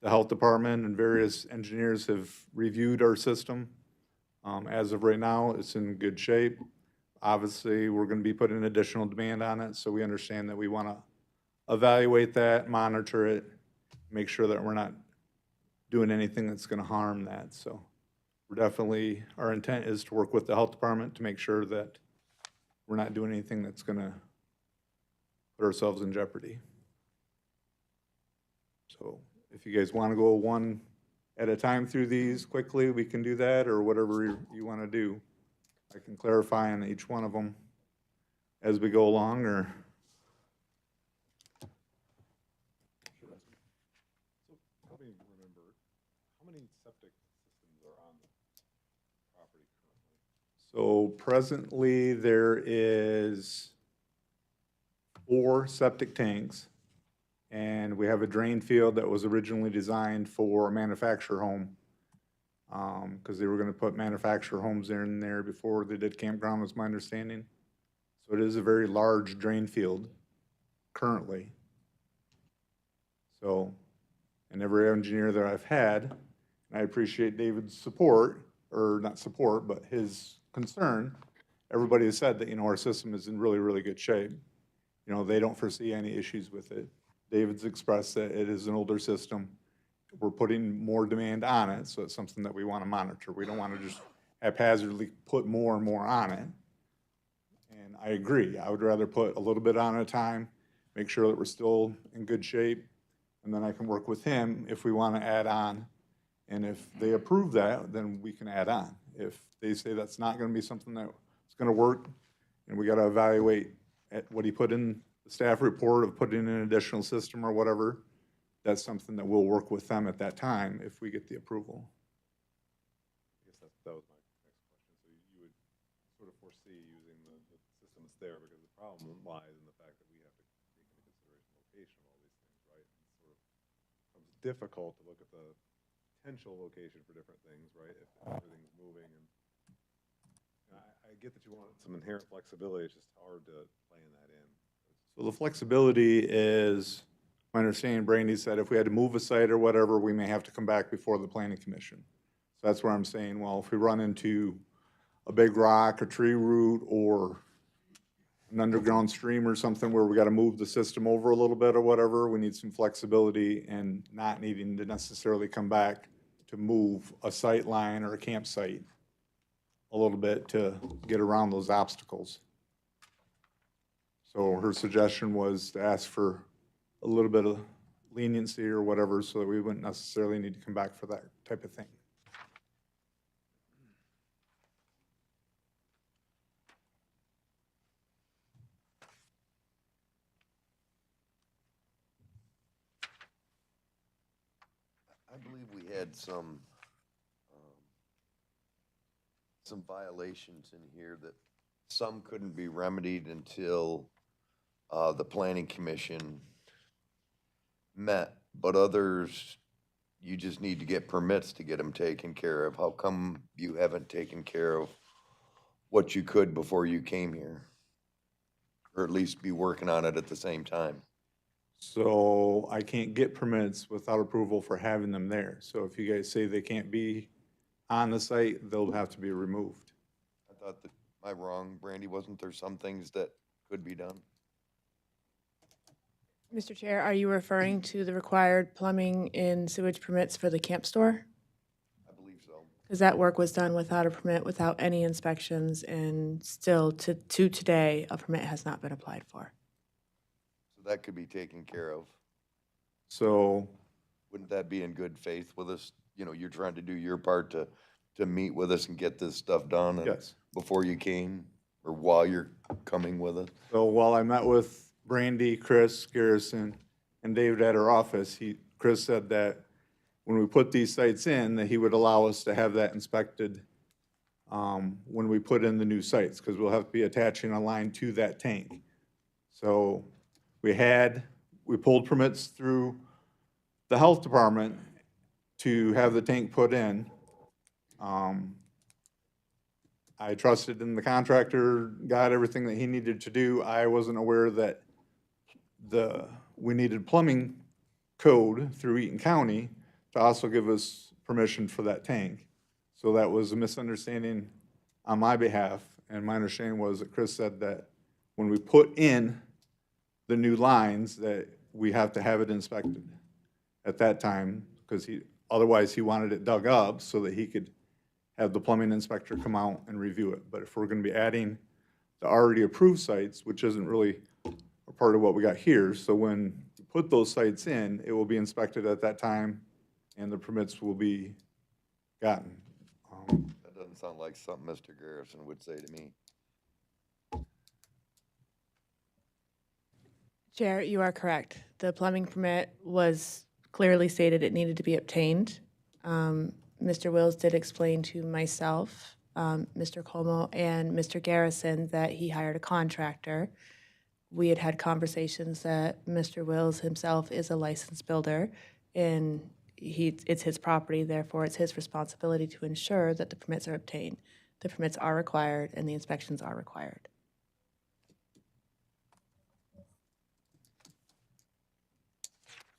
The health department and various engineers have reviewed our system. As of right now, it's in good shape. Obviously, we're going to be putting additional demand on it, so we understand that we want to evaluate that, monitor it, make sure that we're not doing anything that's going to harm that. So we're definitely, our intent is to work with the health department to make sure that we're not doing anything that's going to put ourselves in jeopardy. So if you guys want to go one at a time through these quickly, we can do that, or whatever you want to do. I can clarify on each one of them as we go along, or. Help me remember, how many septic systems are on the property currently? So presently, there is 4 septic tanks, and we have a drain field that was originally designed for a manufacturer home, because they were going to put manufacturer homes in there before they did campground, was my understanding. So it is a very large drain field currently. So, and every engineer that I've had, and I appreciate David's support, or not support, but his concern, everybody has said that, you know, our system is in really, really good shape. You know, they don't foresee any issues with it. David's expressed that it is an older system. We're putting more demand on it, so it's something that we want to monitor. We don't want to just haphazardly put more and more on it. And I agree. I would rather put a little bit on at a time, make sure that we're still in good shape, and then I can work with him if we want to add on. And if they approve that, then we can add on. If they say that's not going to be something that's going to work, and we got to evaluate at what he put in the staff report of putting in an additional system or whatever, that's something that we'll work with them at that time if we get the approval. I guess that was my next question. So you would sort of foresee using the system that's there, because the problem lies in the fact that we have to take into consideration location of all these things, right? And it sort of becomes difficult to look at the potential location for different things, right? If everything's moving, and I get that you want some inherent flexibility, it's just hard to plan that in. So the flexibility is, my understanding, Brandy said if we had to move a site or whatever, we may have to come back before the planning commission. So that's where I'm saying, well, if we run into a big rock, a tree root, or an underground stream or something where we gotta move the system over a little bit or whatever, we need some flexibility and not needing to necessarily come back to move a sight line or a campsite a little bit to get around those obstacles. So her suggestion was to ask for a little bit of leniency or whatever, so that we wouldn't necessarily need to come back for that type of thing. I believe we had some violations in here that some couldn't be remedied until the planning commission met, but others, you just need to get permits to get them taken care of. How come you haven't taken care of what you could before you came here? Or at least be working on it at the same time? So I can't get permits without approval for having them there. So if you guys say they can't be on the site, they'll have to be removed. I thought that, am I wrong, Brandy? Wasn't there some things that could be done? Mr. Chair, are you referring to the required plumbing and sewage permits for the camp store? I believe so. Because that work was done without a permit, without any inspections, and still to today, a permit has not been applied for. So that could be taken care of. So, Wouldn't that be in good faith with us? You know, you're trying to do your part to meet with us and get this stuff done. And yes. before you came, or while you're coming with us? So while I met with Brandy, Chris, Garrison, and David at our office, Chris said that when we put these sites in, that he would allow us to have that inspected when we put in the new sites, because we'll have to be attaching a line to that tank. So we pulled permits through the health department to have the tank put in. I trusted in the contractor, got everything that he needed to do. I wasn't aware that we needed plumbing code through Eaton County to also give us permission for that tank. So that was a misunderstanding on my behalf, and my understanding was that Chris said that when we put in the new lines, that we have to have it inspected at that time, because otherwise he wanted it dug up so that he could have the plumbing inspector come out and review it. But if we're gonna be adding the already approved sites, which isn't really a part of what we got here, so when you put those sites in, it will be inspected at that time, and the permits will be gotten. That doesn't sound like something Mr. Garrison would say to me. Chair, you are correct. The plumbing permit was clearly stated it needed to be obtained. Mr. Wills did explain to myself, Mr. Como, and Mr. Garrison that he hired a contractor. We had had conversations that Mr. Wills himself is a licensed builder, and it's his property, therefore it's his responsibility to ensure that the permits are obtained. The permits are required and the inspections are required.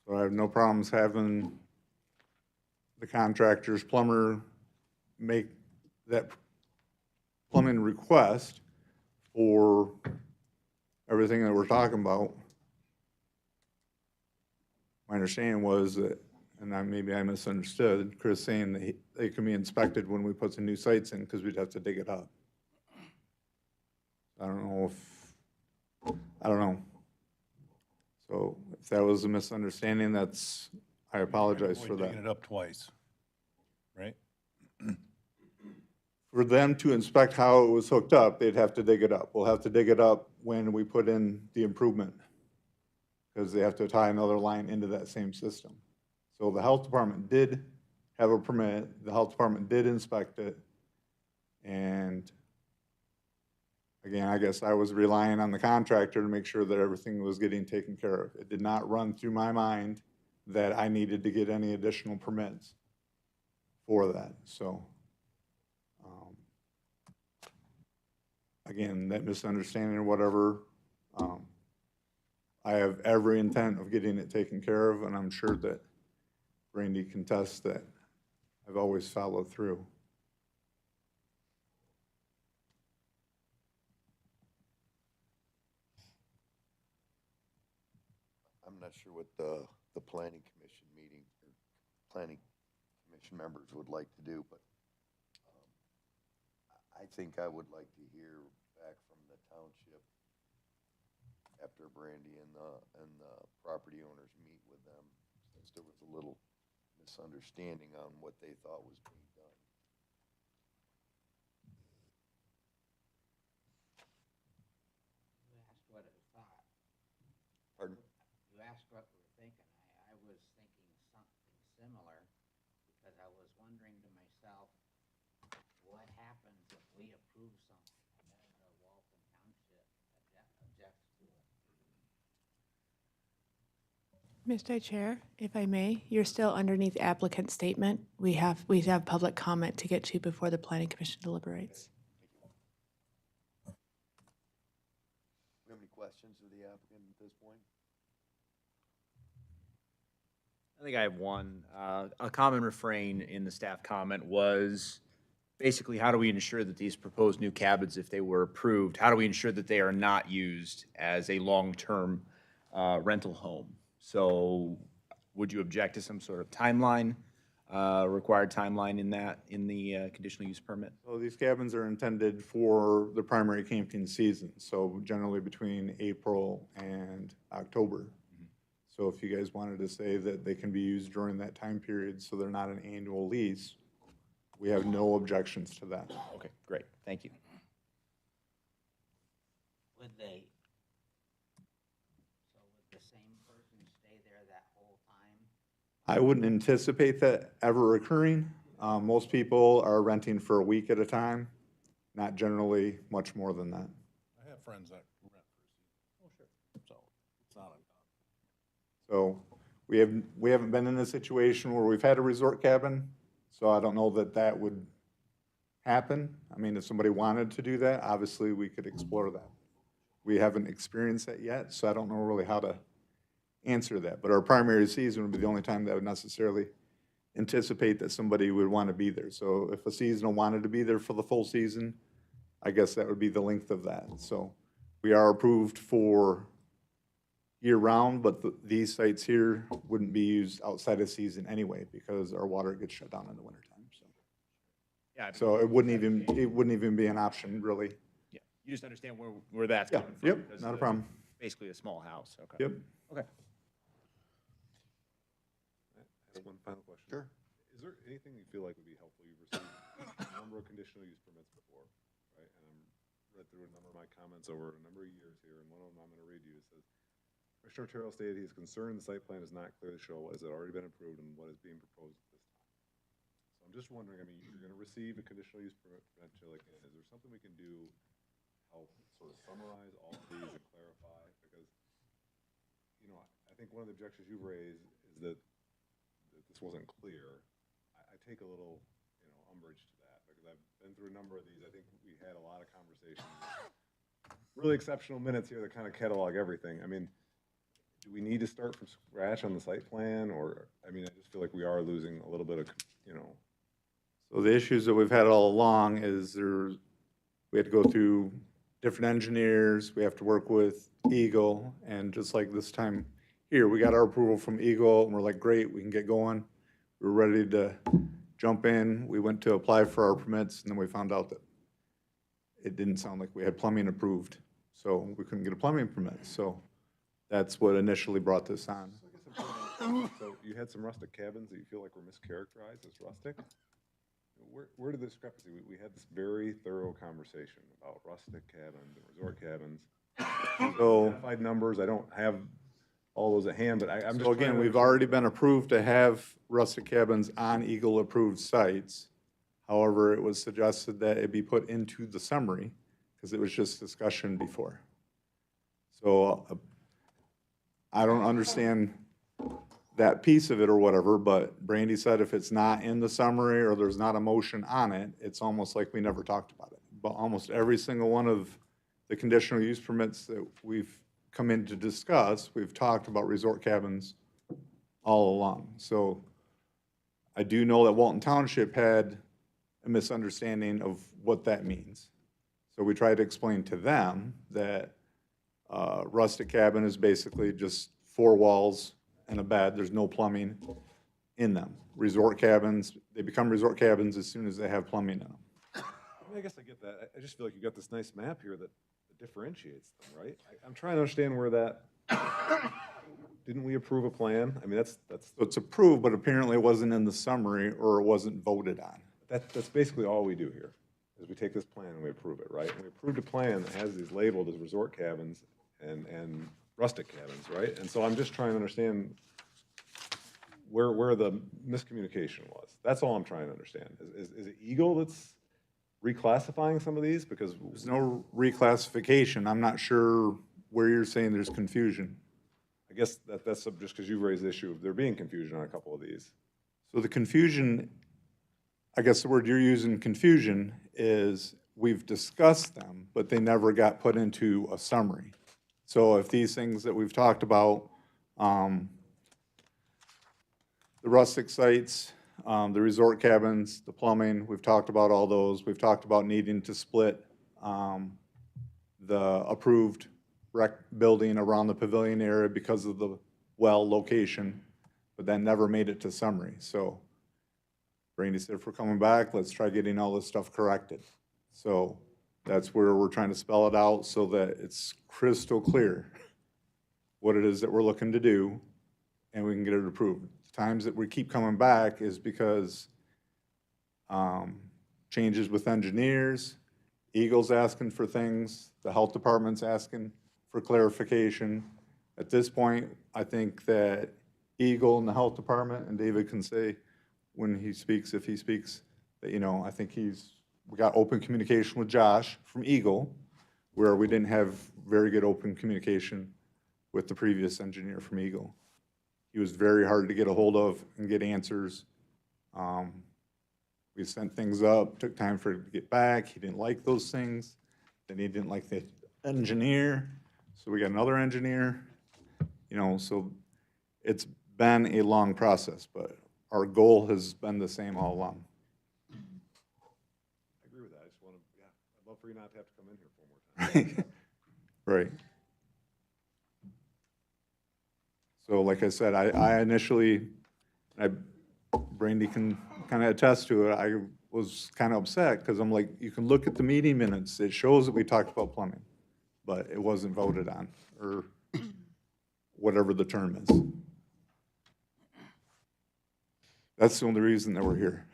So I have no problems having the contractor's plumber make that plumbing request for everything that we're talking about. My understanding was that, and maybe I misunderstood, Chris saying that they can be inspected when we put the new sites in, because we'd have to dig it up. I don't know. So if that was a misunderstanding, I apologize for Only that. digging it up twice, right? For them to inspect how it was hooked up, they'd have to dig it up. We'll have to dig it up when we put in the improvement, because they have to tie another line into that same system. So the health department did have a permit, the health department did inspect it, and again, I guess I was relying on the contractor to make sure that everything was getting taken care of. It did not run through my mind that I needed to get any additional permits for that, so. again, that misunderstanding or whatever, I have every intent of getting it taken care of, and I'm sure that Randy can attest that I've always followed through. I'm not sure what the planning commission meeting, or planning commission members would like to do, but I think I would like to hear back from the township after Brandy and the property owners meet with them, since there was a little misunderstanding on what they thought was being done. You asked what it thought. Pardon? You asked what we were thinking. I was thinking something similar, because I was wondering to myself, what happens if we approve something and then the Walton Township objects to it? Mr. Chair, if I may, you're still underneath applicant statement. We have public comment to get to before the planning commission deliberates. We have any questions of the applicant at this point? I think I have one. A common refrain in the staff comment was basically, how do we ensure that these proposed new cabins, if they were approved, how do we ensure that they are not used as a long-term rental home? So would you object to some sort of timeline, required timeline in the conditional use permit? So these cabins are intended for the primary camping season, so generally between April and October. So if you guys wanted to say that they can be used during that time period, so they're not an annual lease, we have no objections to that. Okay, great, thank you. Would they, so would the same person stay there that whole time? I wouldn't anticipate that ever occurring. Most people are renting for a week at a time, not generally much more than that. I have friends that rent for a season. Oh, sure. So it's not uncommon. So we haven't been in a situation where we've had a resort cabin, so I don't know that that would happen. I mean, if somebody wanted to do that, obviously we could explore that. We haven't experienced that yet, so I don't know really how to answer that. But our primary season would be the only time that I would necessarily anticipate that somebody would want to be there. So if a seasonal wanted to be there for the full season, I guess that would be the length of that. So we are approved for year-round, but these sites here wouldn't be used outside of season anyway, because our water gets shut down in the wintertime, so. Yeah, So it wouldn't even be an option, really. yeah, you just understand where that's Yeah, coming from. yep, because not a the- problem. Basically a small house, okay. Yep. Okay. Ask one final question. Sure. Is there anything you feel like would be helpful? You've received a number of conditional use permits before, right? And I'm read through a number of my comments over a number of years here, and one of them I'm gonna read you. It says, Commissioner Terrell stated he is concerned the site plan does not clearly show what has already been approved and what is being proposed at this time. So I'm just wondering, I mean, you're gonna receive a conditional use permit potentially, like, is there something we can do to help sort of summarize all of these and clarify? Because, you know, I think one of the objections you've raised is that this wasn't clear. I take a little, you know, umbrage to that, because I've been through a number of these. I think we had a lot of conversations, really exceptional minutes here that kind of catalog everything. I mean, do we need to start from scratch on the site plan, or, I mean, I just feel like we are losing a little bit of, you know. So the issues that we've had all along is we had to go through different engineers, we have to work with Eagle, and just like this time here, we got our approval from Eagle, and we're like, great, we can get going. We were ready to jump in. We went to apply for our permits, and then we found out that it didn't sound like we had plumbing approved, so we couldn't get a plumbing permit. So that's what initially brought this on. So you had some rustic cabins that you feel like were mischaracterized as rustic? Where did the discrepancy? We had this very thorough conversation about rustic cabins and resort cabins. So, Identified numbers, I don't have all those at hand, but I'm just. so again, we've already been approved to have rustic cabins on Eagle-approved sites. However, it was suggested that it be put into the summary, because it was just discussion before. So I don't understand that piece of it or whatever, but Brandy said if it's not in the summary or there's not a motion on it, it's almost like we never talked about it. about almost every single one of the conditional use permits that we've come in to discuss, we've talked about resort cabins all along. So I do know that Walton Township had a misunderstanding of what that means. So we tried to explain to them that rustic cabin is basically just 4 walls and a bed. There's no plumbing in them. Resort cabins, they become resort cabins as soon as they have plumbing in them. I mean, I guess I get that. I just feel like you got this nice map here that differentiates them, right? I'm trying to understand where that, didn't we approve a plan? I mean, that's, So it's approved, but apparently it wasn't in the summary or it wasn't voted on. that's basically all we do here, is we take this plan and we approve it, right? And we approved a plan that has these labeled as resort cabins and rustic cabins, right? And so I'm just trying to understand where the miscommunication was. That's all I'm trying to understand. Is it Eagle that's reclassifying some of these? Because, There's no reclassification. I'm not sure where you're saying there's confusion. I guess that's just because you raised the issue of there being confusion on a couple of these. So the confusion, I guess the word you're using, confusion, is we've discussed them, but they never got put into a summary. So if these things that we've talked about, the rustic sites, the resort cabins, the plumbing, we've talked about all those. We've talked about needing to split the approved rec building around the pavilion area because of the well location, but that never made it to summary. So Brandy said, if we're coming back, let's try getting all this stuff corrected. So that's where we're trying to spell it out so that it's crystal clear what it is that we're looking to do, and we can get it approved. The times that we keep coming back is because changes with engineers, Eagle's asking for things, the health department's asking for clarification. At this point, I think that Eagle and the health department, and David can say when he speaks, if he speaks, that, you know, I think we got open communication with Josh from Eagle, where we didn't have very good open communication with the previous engineer from Eagle. He was very hard to get a hold of and get answers. We sent things up, took time for it to get back. He didn't like those things. Then he didn't like the engineer, so we got another engineer. You know, so it's been a long process, but our goal has been the same all along. I agree with that. I just want to, yeah, I'd love for you not to have to come in here 4 more times. Right. So like I said, I initially, Brandy can kind of attest to it, I was kind of upset because I'm like, you can look at the meeting minutes, it shows that we talked about plumbing, but it wasn't voted on, or whatever the term is. That's the only reason that we're here,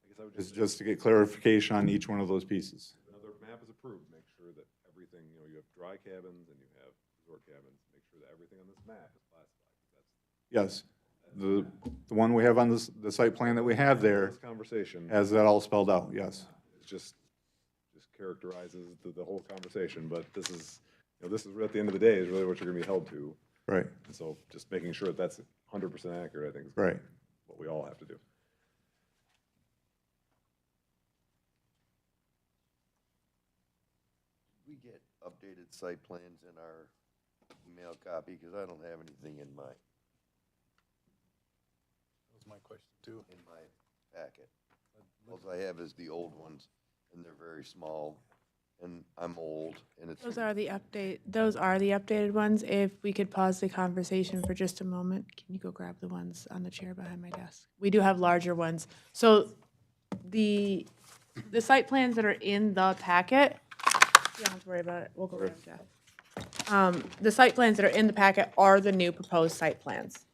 I guess I would is just, just to get clarification on each one of those pieces. another map is approved, make sure that everything, you know, you have dry cabins and you have resort cabins, make sure that everything on this map is classified. Yes, the one we have on the site plan that we have there This conversation has that all spelled out, yes. is just characterizes the whole conversation, but this is, you know, this is, at the end of the day, is really what you're gonna be held to. Right, And so just making sure that that's 100% accurate, I think, is right. what we all have to do. We get updated site plans in our email copy, because I don't have anything in my That was my question too. packet. All I have is the old ones, and they're very small, and I'm old, and it's. Those are the updated ones. If we could pause the conversation for just a moment. Can you go grab the ones on the chair behind my desk? We do have larger ones. So the site plans that are in the packet, you don't have to worry about it. We'll go grab Jeff. The site plans that are in the packet are the new proposed site plans.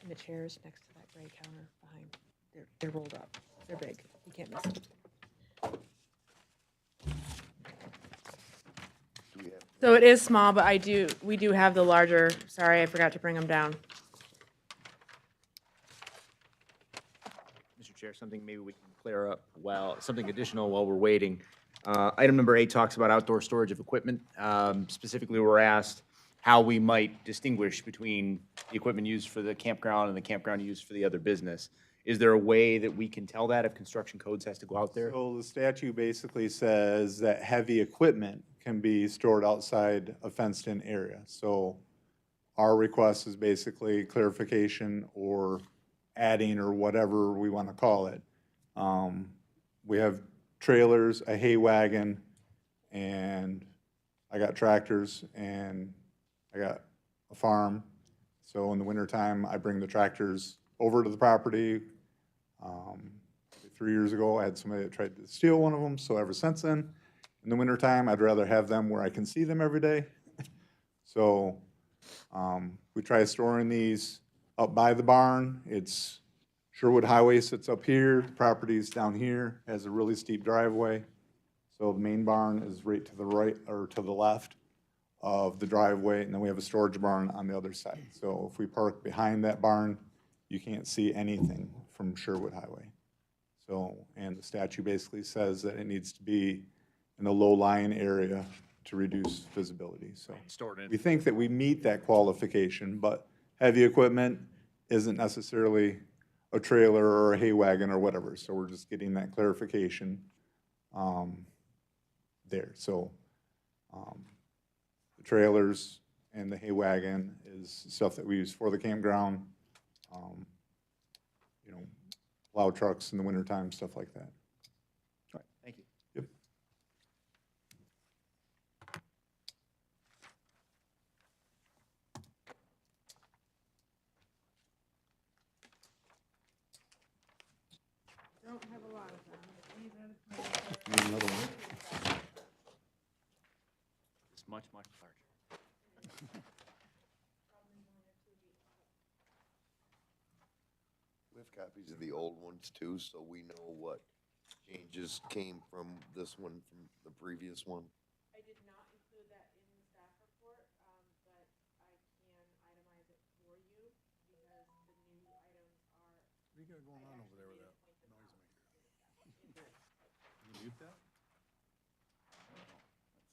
And the chairs next to that gray counter behind, they're rolled up. They're big. You can't miss them. Do we have, So it is small, but we do have the larger, sorry, I forgot to bring them down. Mr. Chair, something maybe we can clear up something additional while we're waiting. Item number 8 talks about outdoor storage of equipment. Specifically, we're asked how we might distinguish between the equipment used for the campground and the campground used for the other business. Is there a way that we can tell that if construction codes has to go out there? So the statute basically says that heavy equipment can be stored outside a fenced-in area. So our request is basically clarification or adding or whatever we want to call it. We have trailers, a hay wagon, and I got tractors, and I got a farm. So in the wintertime, I bring the tractors over to the property. 3 years ago, I had somebody that tried to steal one of them, so ever since then, in the wintertime, I'd rather have them where I can see them every day. So we try storing these up by the barn. It's Sherwood Highway sits up here, the property's down here, has a really steep driveway. So the main barn is right to the right, or to the left of the driveway, and then we have a storage barn on the other side. So if we park behind that barn, you can't see anything from Sherwood Highway. So, and the statute basically says that it needs to be in a low-lying area to reduce visibility, so. Stored in. We think that we meet that qualification, but heavy equipment isn't necessarily a trailer or a hay wagon or whatever, so we're just getting that clarification there. So the trailers and the hay wagon is stuff that we use for the campground, you know, plow trucks in the wintertime, stuff like that. All right, thank you. Yep. Need another one? It's much, much larger. We have copies of the old ones too, so we know what changes came from this one, from the previous one. I did not include that in the staff report, but I can itemize it for you because the new items are. What do you got going on over there with that noisemaker? Can you mute that?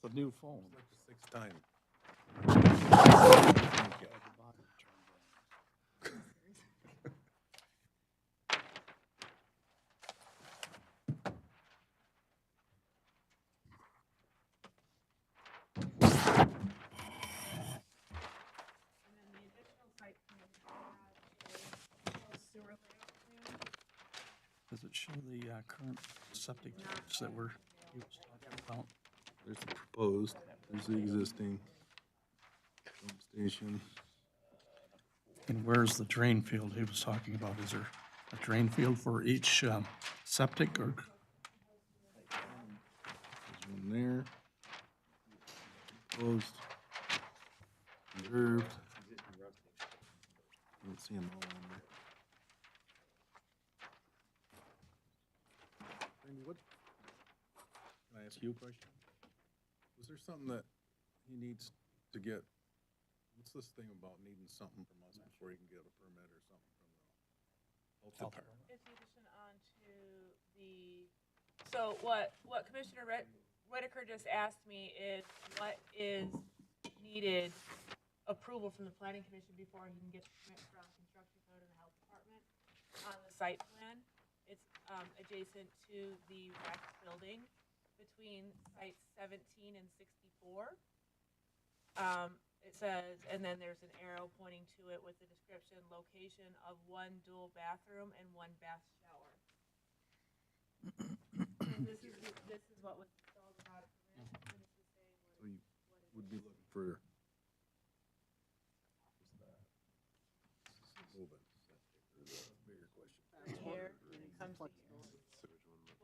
It's a new phone. It's like the sixth time. Thank you. Does it show the current septic tanks that we're talking about? There's the proposed, there's the existing pump station. And where's the drain field he was talking about? Is there a drain field for each septic or? There's one there. Proposed. Reserved. I don't see them all on there. Randy, what, can I ask you a question? Was there something that he needs to get, what's this thing about needing something from us before he can get a permit or something from the health department? It's the addition onto the, so what Commissioner Whitaker just asked me is what is needed approval from the planning commission before he can get the permit from construction code and the health department on the site plan. It's adjacent to the rec building between sites 17 and 64. It says, and then there's an arrow pointing to it with the description, location of one dual bathroom and one bath shower. And this is what was installed without a permit. And this is saying So you would be looking for. Moving. Is the bigger question. here, and it comes to here.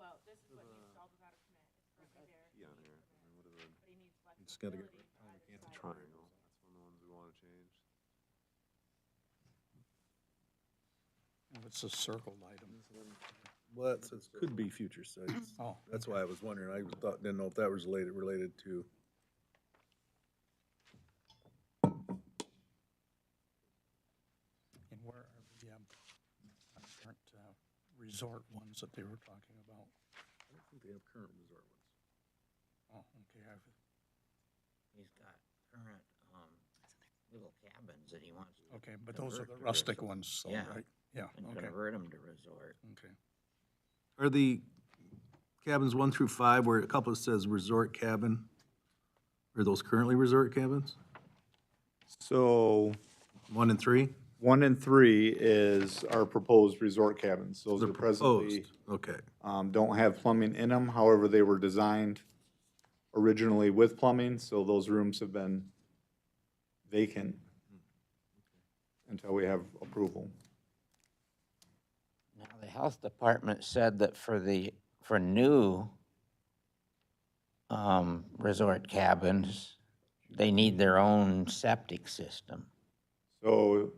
Well, this is what he installed without a permit. It's currently there. But he needs Just gotta get. flexibility to either side. Triangle, that's one of the ones we wanna change. It's a circled item. Well, that says could be future sites. Oh, That's why I was wondering, I didn't know if that was related to. and where are the current resort ones that they were talking about? I don't think they have current resort ones. Oh, okay, He's got current, little cabins that he wants to. okay, but those are the rustic ones, so, Yeah. right? Yeah, and okay, convert them to resort. okay. Are the cabins 1 through 5, where a couple says resort cabin, are those currently resort cabins? So 1 and 3? 1 and 3 is our proposed resort cabins. Those They're are presently, proposed, okay. don't have plumbing in them. However, they were designed originally with plumbing, so those rooms have been vacant until we have approval. Now, the health department said that for new resort cabins, they need their own septic system. So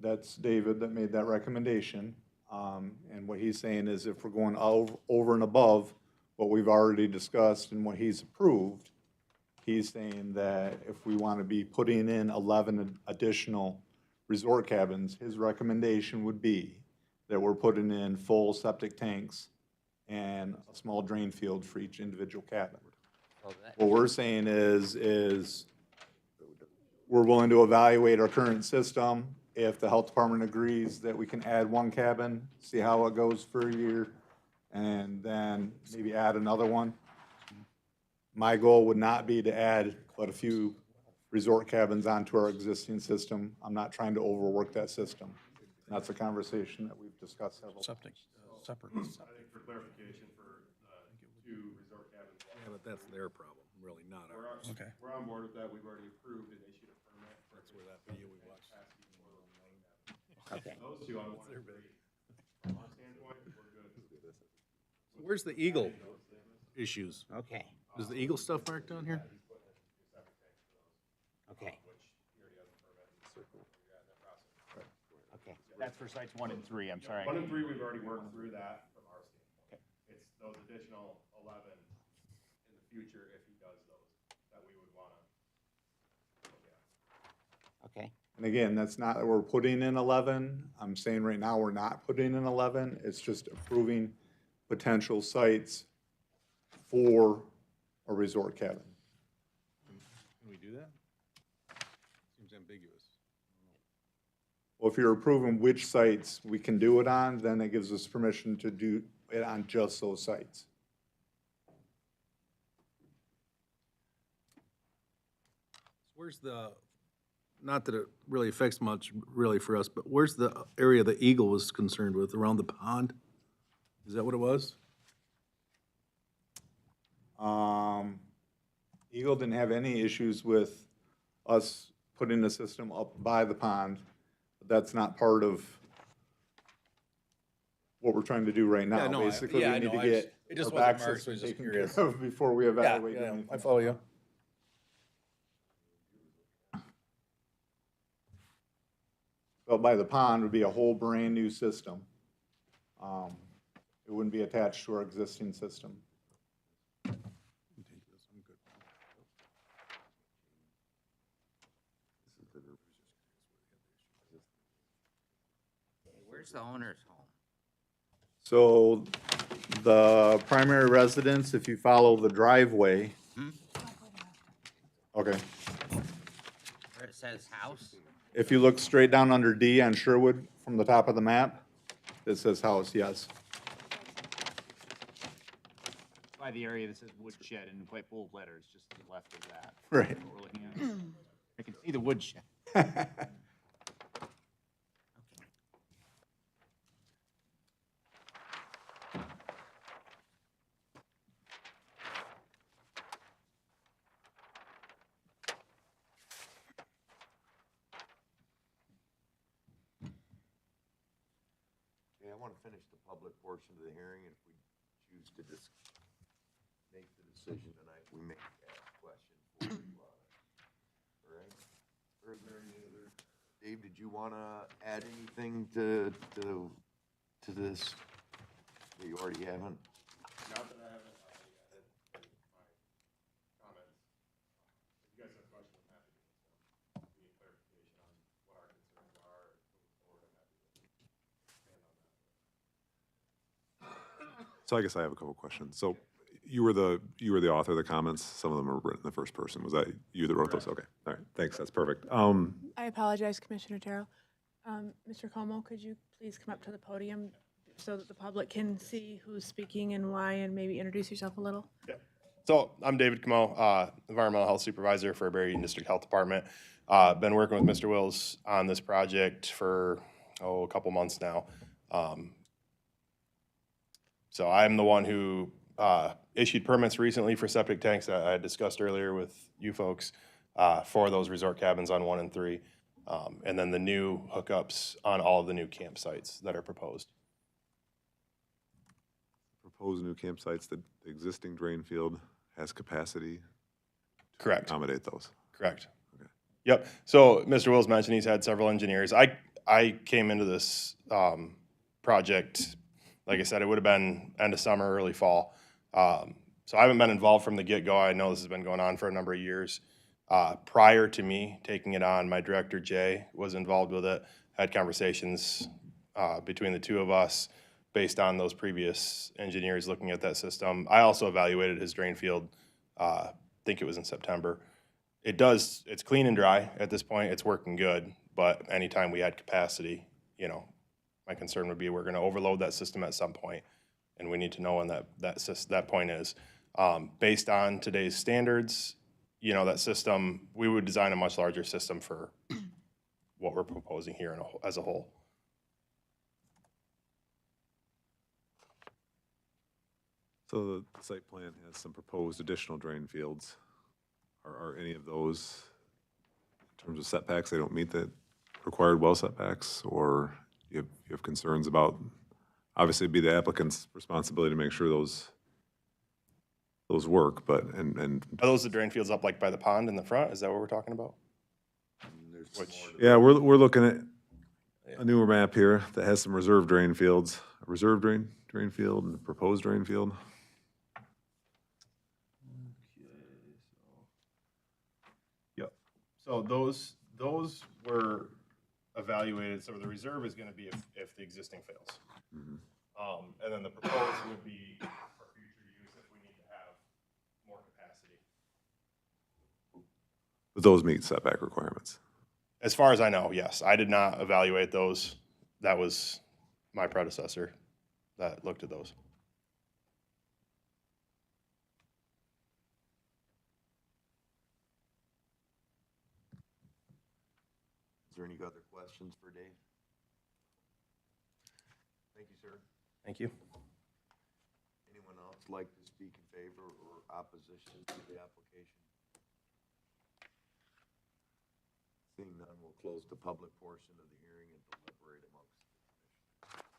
that's David that made that recommendation. And what he's saying is if we're going over and above what we've already discussed and what he's approved, he's saying that if we want to be putting in 11 additional resort cabins, his recommendation would be that we're putting in full septic tanks and a small drain field for each individual cabin. So that- What we're saying is we're willing to evaluate our current system. If the health department agrees that we can add 1 cabin, see how it goes for a year, and then maybe add another one. My goal would not be to add but a few resort cabins onto our existing system. I'm not trying to overwork that system. That's a conversation that we've discussed several times. Septic, separate. I think for clarification for, 2 resort cabins. Yeah, but that's their problem, really, not ours. Okay. We're on board with that, we've already approved and issued a permit. That's where that video we watched. Okay. Those 2 on 1 and 3. From our standpoint, we're good. Where's the Eagle issues? Okay, Is the Eagle stuff marked on here? okay, okay. That's for sites 1 and 3, I'm sorry. 1 and 3, we've already worked through that from our standpoint. It's those additional 11 in the future, if he does those, that we would wanna look at. Okay, And again, that's not that we're putting in 11. I'm saying right now, we're not putting in 11. It's just approving potential sites for a resort cabin. Can we do that? Seems ambiguous. Well, if you're approving which sites we can do it on, then it gives us permission to do it on just those sites. Where's the, not that it really affects much really for us, but where's the area the Eagle was concerned with, around the pond? Is that what it was? Eagle didn't have any issues with us putting the system up by the pond. But that's not part of what we're trying to do right now. Yeah, no, I- Basically, yeah, we I need to know, I get it just our wasn't back marked, so system I was just taken curious. care of before we Yeah, evaluate yeah, anything. I follow you. But by the pond would be a whole brand-new system. It wouldn't be attached to our existing system. where's the owner's home? So the primary residence, if you follow the driveway. Okay, Where it says house? if you look straight down under D on Sherwood from the top of the map, it says house, yes. By the area that says woodshed in quite bold letters, just to the left of that. Right. That's what we're looking at. I can see the woodshed. Okay, I want to finish the public portion of the hearing, and if we choose to make the decision tonight, we may ask questions for you. All right? Or is there any other, Dave, did you want to add anything to this that you already haven't? Not that I haven't already added my comments. If you guys have questions, I'm happy to answer them. If you need clarification on what our concerns are, moving forward, I'm happy to expand on that. So I guess I have a couple questions. So you were the author of the comments. Some of them are written in the first person. Was that you that wrote those? Okay. All right. Thanks. That's perfect. I apologize, Commissioner Terrell. Mr. Como, could you please come up to the podium so that the public can see who's speaking and why, and maybe introduce yourself a little? So I'm David Camo, Environmental Health Supervisor for Berrien District Health Department. Been working with Mr. Wills on this project for, a couple months now. So I'm the one who issued permits recently for septic tanks that I discussed earlier with you folks for those resort cabins on 1 and 3. And then the new hookups on all of the new campsites that are proposed. Proposed new campsites, the existing drain field has capacity to Correct. accommodate those. Correct. Okay. Yep. So Mr. Wills mentioned he's had several engineers. I came into this project, like I said, it would have been end of summer, early fall. So I haven't been involved from the get-go. I know this has been going on for a number of years. Prior to me taking it on, my director, Jay, was involved with it, had conversations between the two of us based on those previous engineers looking at that system. I also evaluated his drain field, I think it was in September. It's clean and dry at this point. It's working good, but anytime we add capacity, my concern would be we're going to overload that system at some point, and we need to know when that point is. Based on today's standards, that system, we would design a much larger system for what we're proposing here as a whole. So the site plan has some proposed additional drain fields. Are any of those, in terms of setbacks, they don't meet the required well setbacks? Or you have concerns about, obviously it'd be the applicant's responsibility to make sure those work, but, and. Are those the drain fields up like by the pond in the front? Is that what we're talking about? Yeah, we're looking at a newer map here that has some reserve drain fields, a reserve drain field and a proposed drain field. Yep. So those were evaluated, so the reserve is gonna be if the existing fails. And then the proposed would be for future use if we need to have more capacity. But those meet setback requirements. As far as I know, yes. I did not evaluate those. That was my predecessor that looked at those. Is there any other questions for Dave? Thank you, sir. Thank you. Anyone else like to speak in favor or opposition to the application? Seeing none, we'll close the public portion of the hearing and deliberate amongst the commission.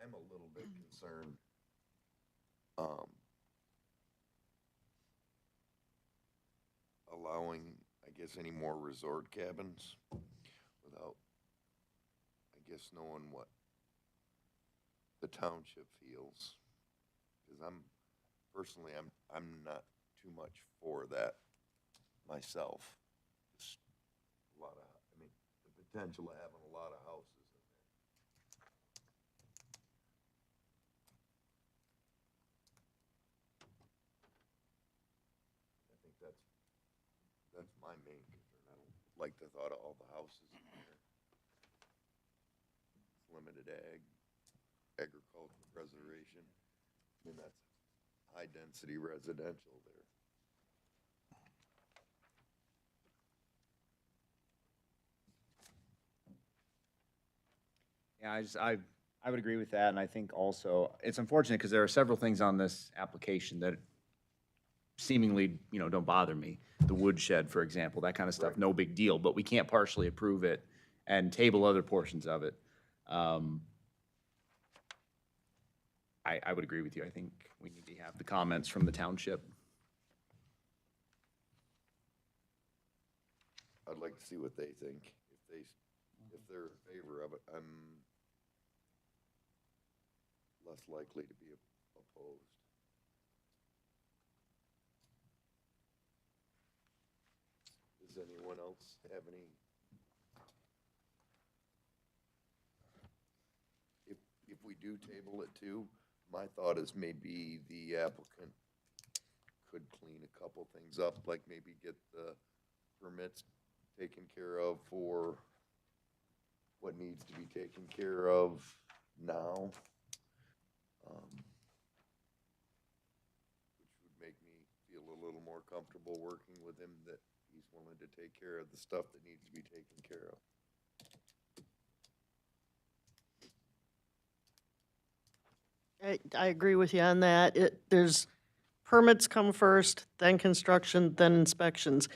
I'm a little bit concerned. Allowing, I guess, any more resort cabins without, I guess, knowing what the township feels. Because personally, I'm not too much for that myself. Just a lot of, the potential of having a lot of houses in there. I think that's my main concern. I don't like the thought of all the houses in there. It's limited agricultural preservation. That's high-density residential there. Yeah, I would agree with that, and I think also, it's unfortunate because there are several things on this application that seemingly, don't bother me. The woodshed, for example, that kind of stuff, no big deal, but we can't partially approve it and table other portions of it. I would agree with you. I think we need to have the comments from the township. I'd like to see what they think. If they're in favor of it, I'm less likely to be opposed. Does anyone else have any? If we do table it too, my thought is maybe the applicant could clean a couple things up, like maybe get the permits taken care of for what needs to be taken care of now. Which would make me feel a little more comfortable working with him, that he's willing to take care of the stuff that needs to be taken care of. I agree with you on that. There's permits come first, then construction, then inspections.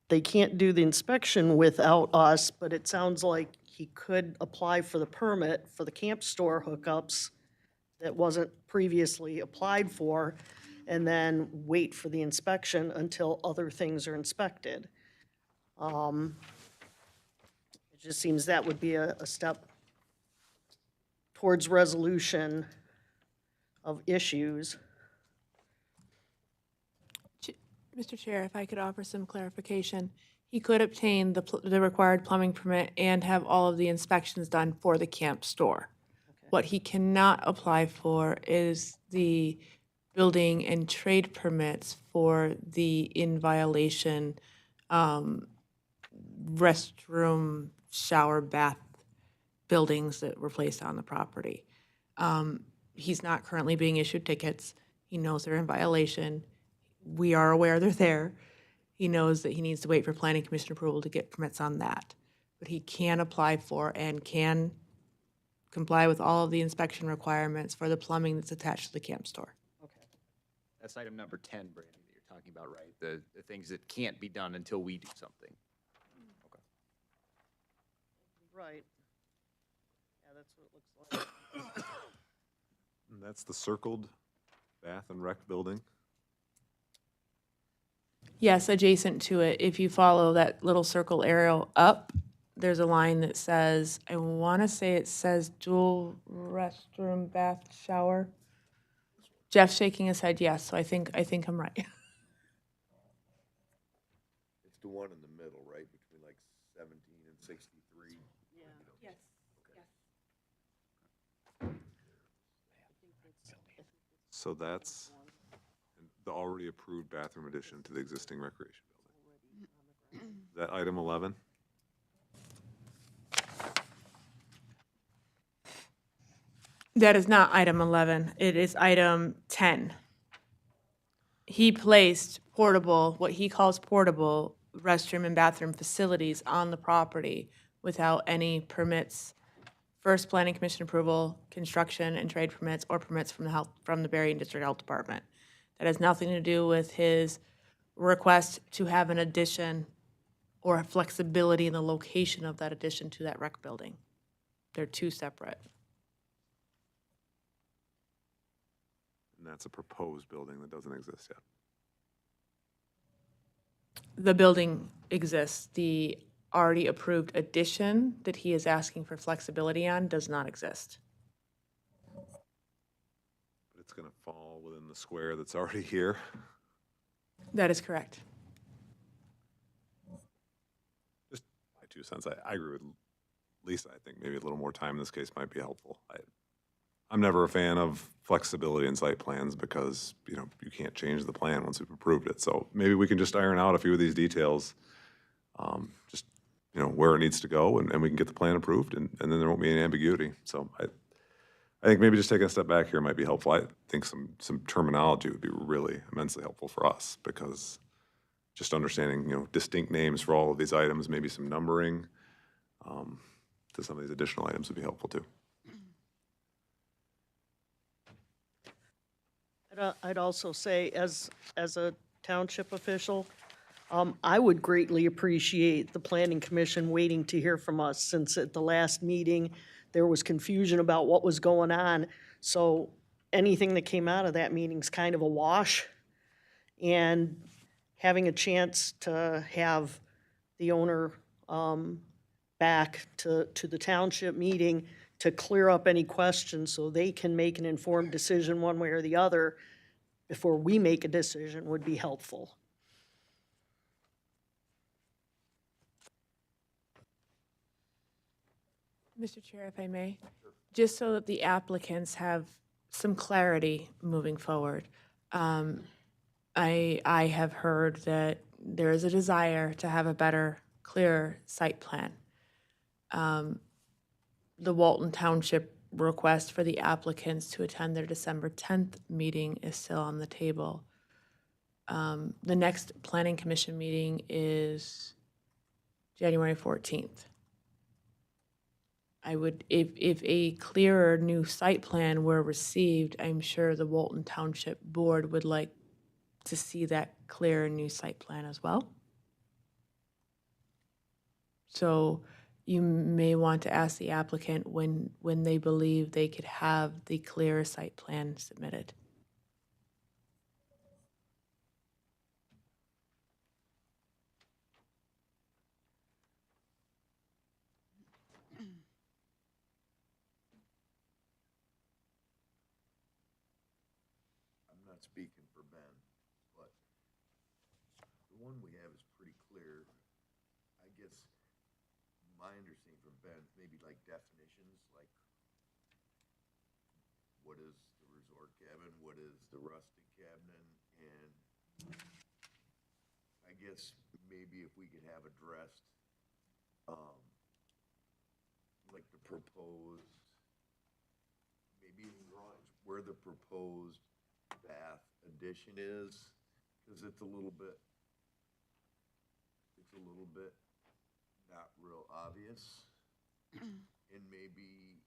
They can't do the inspection without us, but it sounds like he could apply for the permit for the camp store hookups that wasn't previously applied for, and then wait for the inspection until other things are inspected. It just seems that would be a step towards resolution of issues. Mr. Chair, if I could offer some clarification, he could obtain the required plumbing permit and have all of the inspections done for the camp store. What he cannot apply for is the building and trade permits for the in violation restroom, shower, bath buildings that were placed on the property. He's not currently being issued tickets. He knows they're in violation. We are aware they're there. He knows that he needs to wait for planning commission approval to get permits on that. But he can apply for and can comply with all of the inspection requirements for the plumbing that's attached to the camp store. That's item number 10, Brandy, that you're talking about, right? The things that can't be done until we do something. Right. Yeah, that's what it looks like. And that's the circled bath and rec building. Yes, adjacent to it, if you follow that little circle arrow up, there's a line that says, I want to say it says dual restroom, bath, shower. Jeff's shaking his head yes, so I think I'm right. It's the one in the middle, right, between like 17 and 63. Yes. So that's the already approved bathroom addition to the existing recreation building. Is that item 11? That is not item 11. It is item 10. He placed portable, what he calls portable restroom and bathroom facilities on the property without any permits, first planning commission approval, construction and trade permits, or permits from the Berrien District Health Department. That has nothing to do with his request to have an addition or flexibility in the location of that addition to that rec building. They're two separate. And that's a proposed building that doesn't exist yet. The building exists. The already approved addition that he is asking for flexibility on does not exist. But it's going to fall within the square that's already here. That is correct. Just my 2 cents. I agree with Lisa. I think maybe a little more time in this case might be helpful. I'm never a fan of flexibility in site plans because, you can't change the plan once we've approved it. So maybe we can just iron out a few of these details, just, where it needs to go, and we can get the plan approved, and then there won't be any ambiguity. So I think maybe just taking a step back here might be helpful. I think some terminology would be really immensely helpful for us, because just understanding, distinct names for all of these items, maybe some numbering to some of these additional items would be helpful too. I'd also say, as a township official, I would greatly appreciate the planning commission waiting to hear from us, since at the last meeting, there was confusion about what was going on. So anything that came out of that meeting's kind of a wash. And having a chance to have the owner back to the township meeting to clear up any questions so they can make an informed decision one way or the other before we make a decision would be helpful. Mr. Chair, if I may. just so that the applicants have some clarity moving forward. I have heard that there is a desire to have a better, clearer site plan. The Walton Township request for the applicants to attend their December 10th meeting is still on the table. The next Planning Commission meeting is January 14th. I would, if a clearer new site plan were received, I'm sure the Walton Township Board would like to see that clearer new site plan as well. So you may want to ask the applicant when they believe they could have the clearer site plan submitted. I'm not speaking for Ben, but the one we have is pretty clear. I guess my understanding from Ben, maybe like definitions, like what is the resort cabin, what is the rustic cabin, and I guess maybe if we could have addressed, like the proposed, maybe in drawings, where the proposed bath addition is, because it's a little bit not real obvious. And maybe,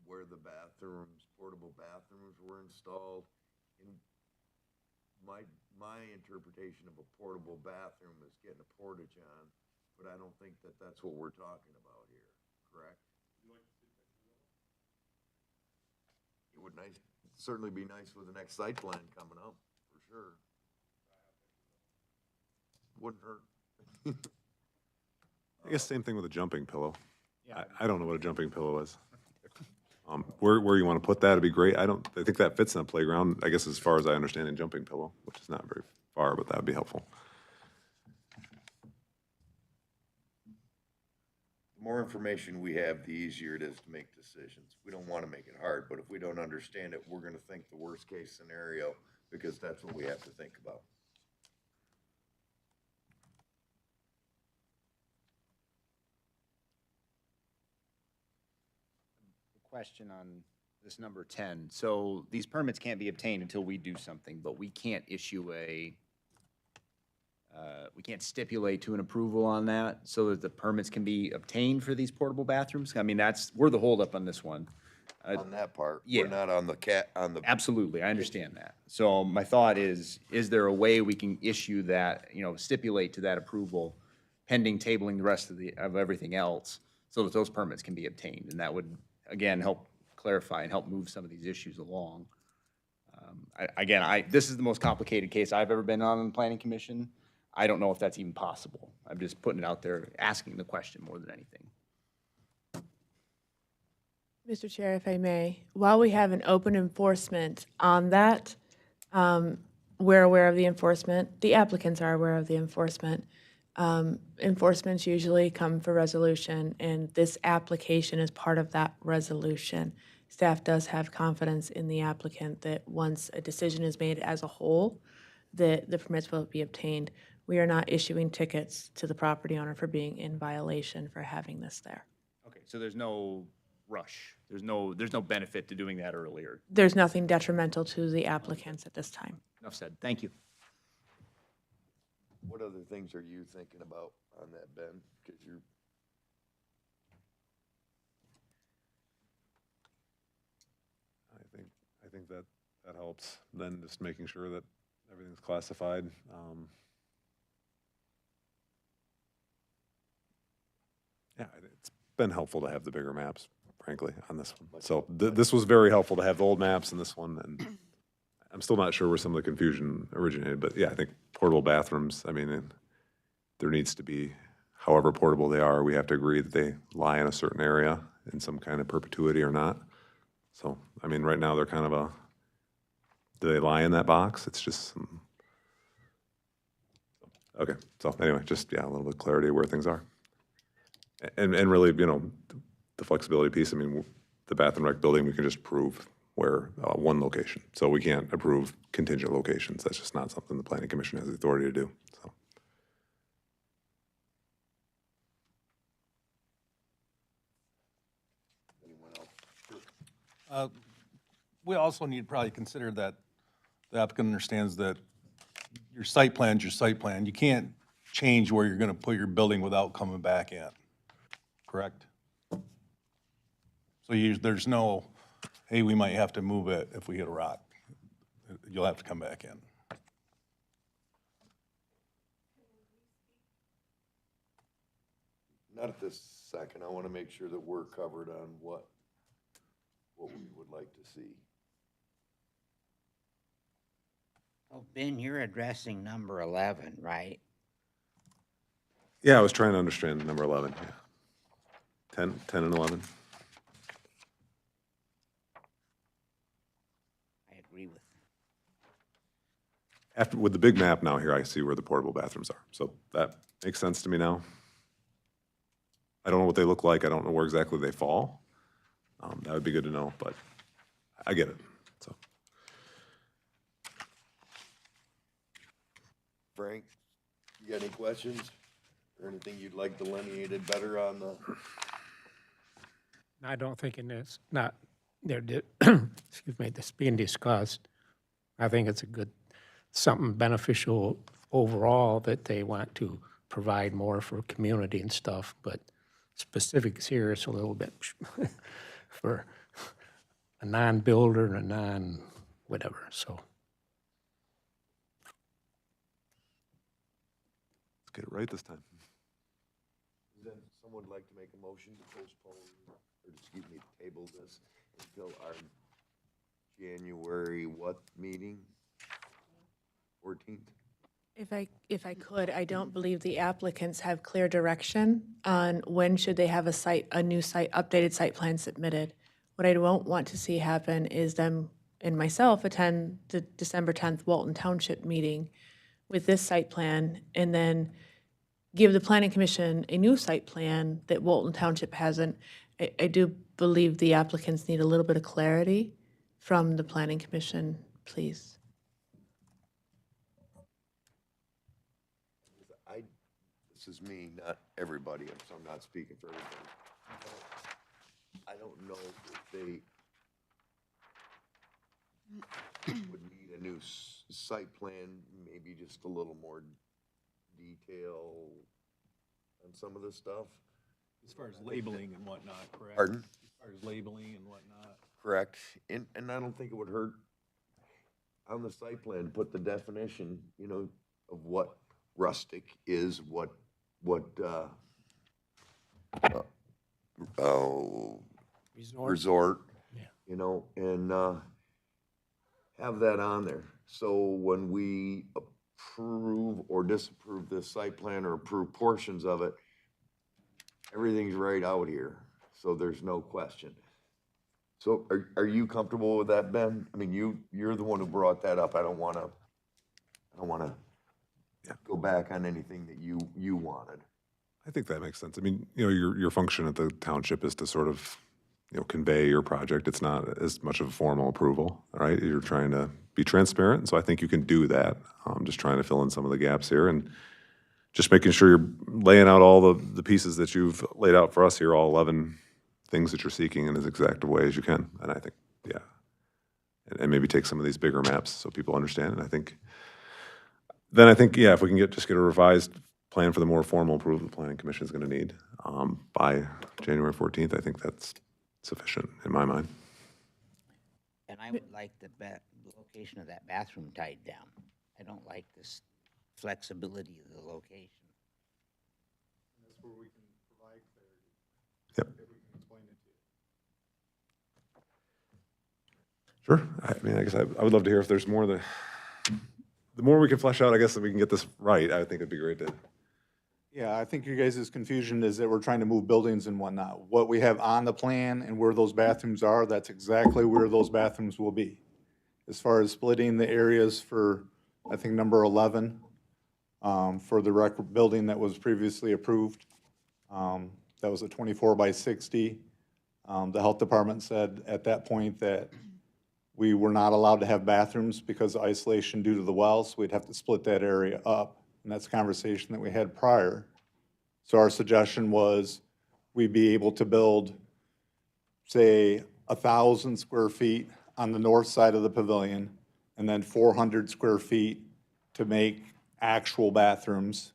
where the bathrooms, portable bathrooms were installed. And my interpretation of a portable bathroom is getting a portage on, but I don't think that that's what we're talking about here, correct? It would certainly be nice with the next site plan coming up, for sure. Wouldn't hurt. I guess same thing with a jumping pillow. Yeah. I don't know what a jumping pillow is. Where you want to put that would be great. I think that fits in a playground, I guess, as far as I understand, in jumping pillow, which is not very far, but that would be helpful. The more information we have, the easier it is to make decisions. We don't want to make it hard, but if we don't understand it, we're going to think the worst-case scenario, because that's what we have to think about. Question on this number 10. So these permits can't be obtained until we do something, but we can't issue we can't stipulate to an approval on that so that the permits can be obtained for these portable bathrooms? I mean, we're the holdup on this one. On that part, yeah. we're not on the Absolutely, I understand that. So my thought is there a way we can issue that, stipulate to that approval pending tabling the rest of everything else so that those permits can be obtained? And that would, again, help clarify and help move some of these issues along. This is the most complicated case I've ever been on in the Planning Commission. I don't know if that's even possible. I'm just putting it out there, asking the question more than anything. Mr. Chair, if I may, while we have an open enforcement on that, we're aware of the enforcement. The applicants are aware of the enforcement. Enforcements usually come for resolution, and this application is part of that resolution. Staff does have confidence in the applicant that once a decision is made as a whole, that the permits will be obtained. We are not issuing tickets to the property owner for being in violation for having this there. Okay, so there's no rush. There's no benefit to doing that earlier. There's nothing detrimental to the applicants at this time. Enough said. Thank you. What other things are you thinking about on that, Ben? Because I think that helps. Then just making sure that everything's classified. Yeah, it's been helpful to have the bigger maps, frankly, on this one. So this was very helpful to have the old maps in this one, and I'm still not sure where some of the confusion originated, but yeah, I think portable bathrooms, I mean, there needs to be, however portable they are, we have to agree that they lie in a certain area in some kind of perpetuity or not. So, I mean, right now, they're kind of do they lie in that box? It's just okay. So anyway, just, yeah, a little bit of clarity of where things are. And really, the flexibility piece, I mean, the Bath and Rec building, we can just approve where, one location. So we can't approve contingent locations. That's just not something the planning commission has the authority to do, so. We also need to probably consider that the applicant understands that your site plan's your site plan. You can't change where you're gonna put your building without coming back in, correct? So there's no, hey, we might have to move it if we hit a rock. You'll have to come back in. Not at this second. I want to make sure that we're covered on what we would like to see. Oh, Ben, you're addressing number 11, right? Yeah, I was trying to understand number 11, yeah. 10 and 11. I agree with. After, with the big map now here, I see where the portable bathrooms are. So that makes sense to me now. I don't know what they look like. I don't know where exactly they fall. That would be good to know, but I get it, so. Frank, you got any questions or anything you'd like delineated better on the? I don't think it's not, excuse me, this being discussed. I think it's a good, something beneficial overall that they want to provide more for community and stuff, but specifics here is a little bit for a non-builder and a non-whatever, so. Let's get it right this time. Then someone would like to make a motion to postpone, or excuse me, table this until our January what meeting? 14th? If I could, I don't believe the applicants have clear direction on when should they have a new site, updated site plan submitted. What I won't want to see happen is them and myself attend the December 10th Walton Township meeting with this site plan and then give the planning commission a new site plan that Walton Township hasn't. I do believe the applicants need a little bit of clarity from the planning commission, please. This is me, not everybody, so I'm not speaking for everybody. I don't know if they would need a new site plan, maybe just a little more detail on some of this stuff. As far as labeling and whatnot, correct? Pardon? As far as labeling and whatnot. Correct, and I don't think it would hurt on the site plan, put the definition, you know, of what rustic is, what resort, Yeah. you know, and have that on there. So when we approve or disapprove this site plan or approve portions of it, everything's right out here, so there's no question. So are you comfortable with that, Ben? I mean, you're the one who brought that up. I don't wanna go back on anything that you wanted. I think that makes sense. I mean, you know, your function at the township is to sort of, you know, convey your project. It's not as much of a formal approval, right? You're trying to be transparent, and so I think you can do that. Just trying to fill in some of the gaps here and just making sure you're laying out all the pieces that you've laid out for us here, all 11 things that you're seeking in as exact a way as you can. And I think, yeah. And maybe take some of these bigger maps so people understand. And I think, yeah, if we can just get a revised plan for the more formal approval the planning commission is going to need by January 14th, I think that's sufficient in my mind. And I would like the location of that bathroom tied down. I don't like this flexibility of the location. That's where we can provide clarity. Yep. If we can explain it to you. Sure. I mean, I guess I would love to hear if there's more. The more we can flesh out, I guess, that we can get this right, I think it'd be great to. Yeah, I think your guys' confusion is that we're trying to move buildings and whatnot. What we have on the plan and where those bathrooms are, that's exactly where those bathrooms will be. As far as splitting the areas for, I think, number 11, for the rec building that was previously approved, that was a 24 by 60. The health department said at that point that we were not allowed to have bathrooms because of isolation due to the well, so we'd have to split that area up. And that's a conversation that we had prior. So our suggestion was we'd be able to build, say, 1,000 square feet on the north side of the pavilion, and then 400 square feet to make actual bathrooms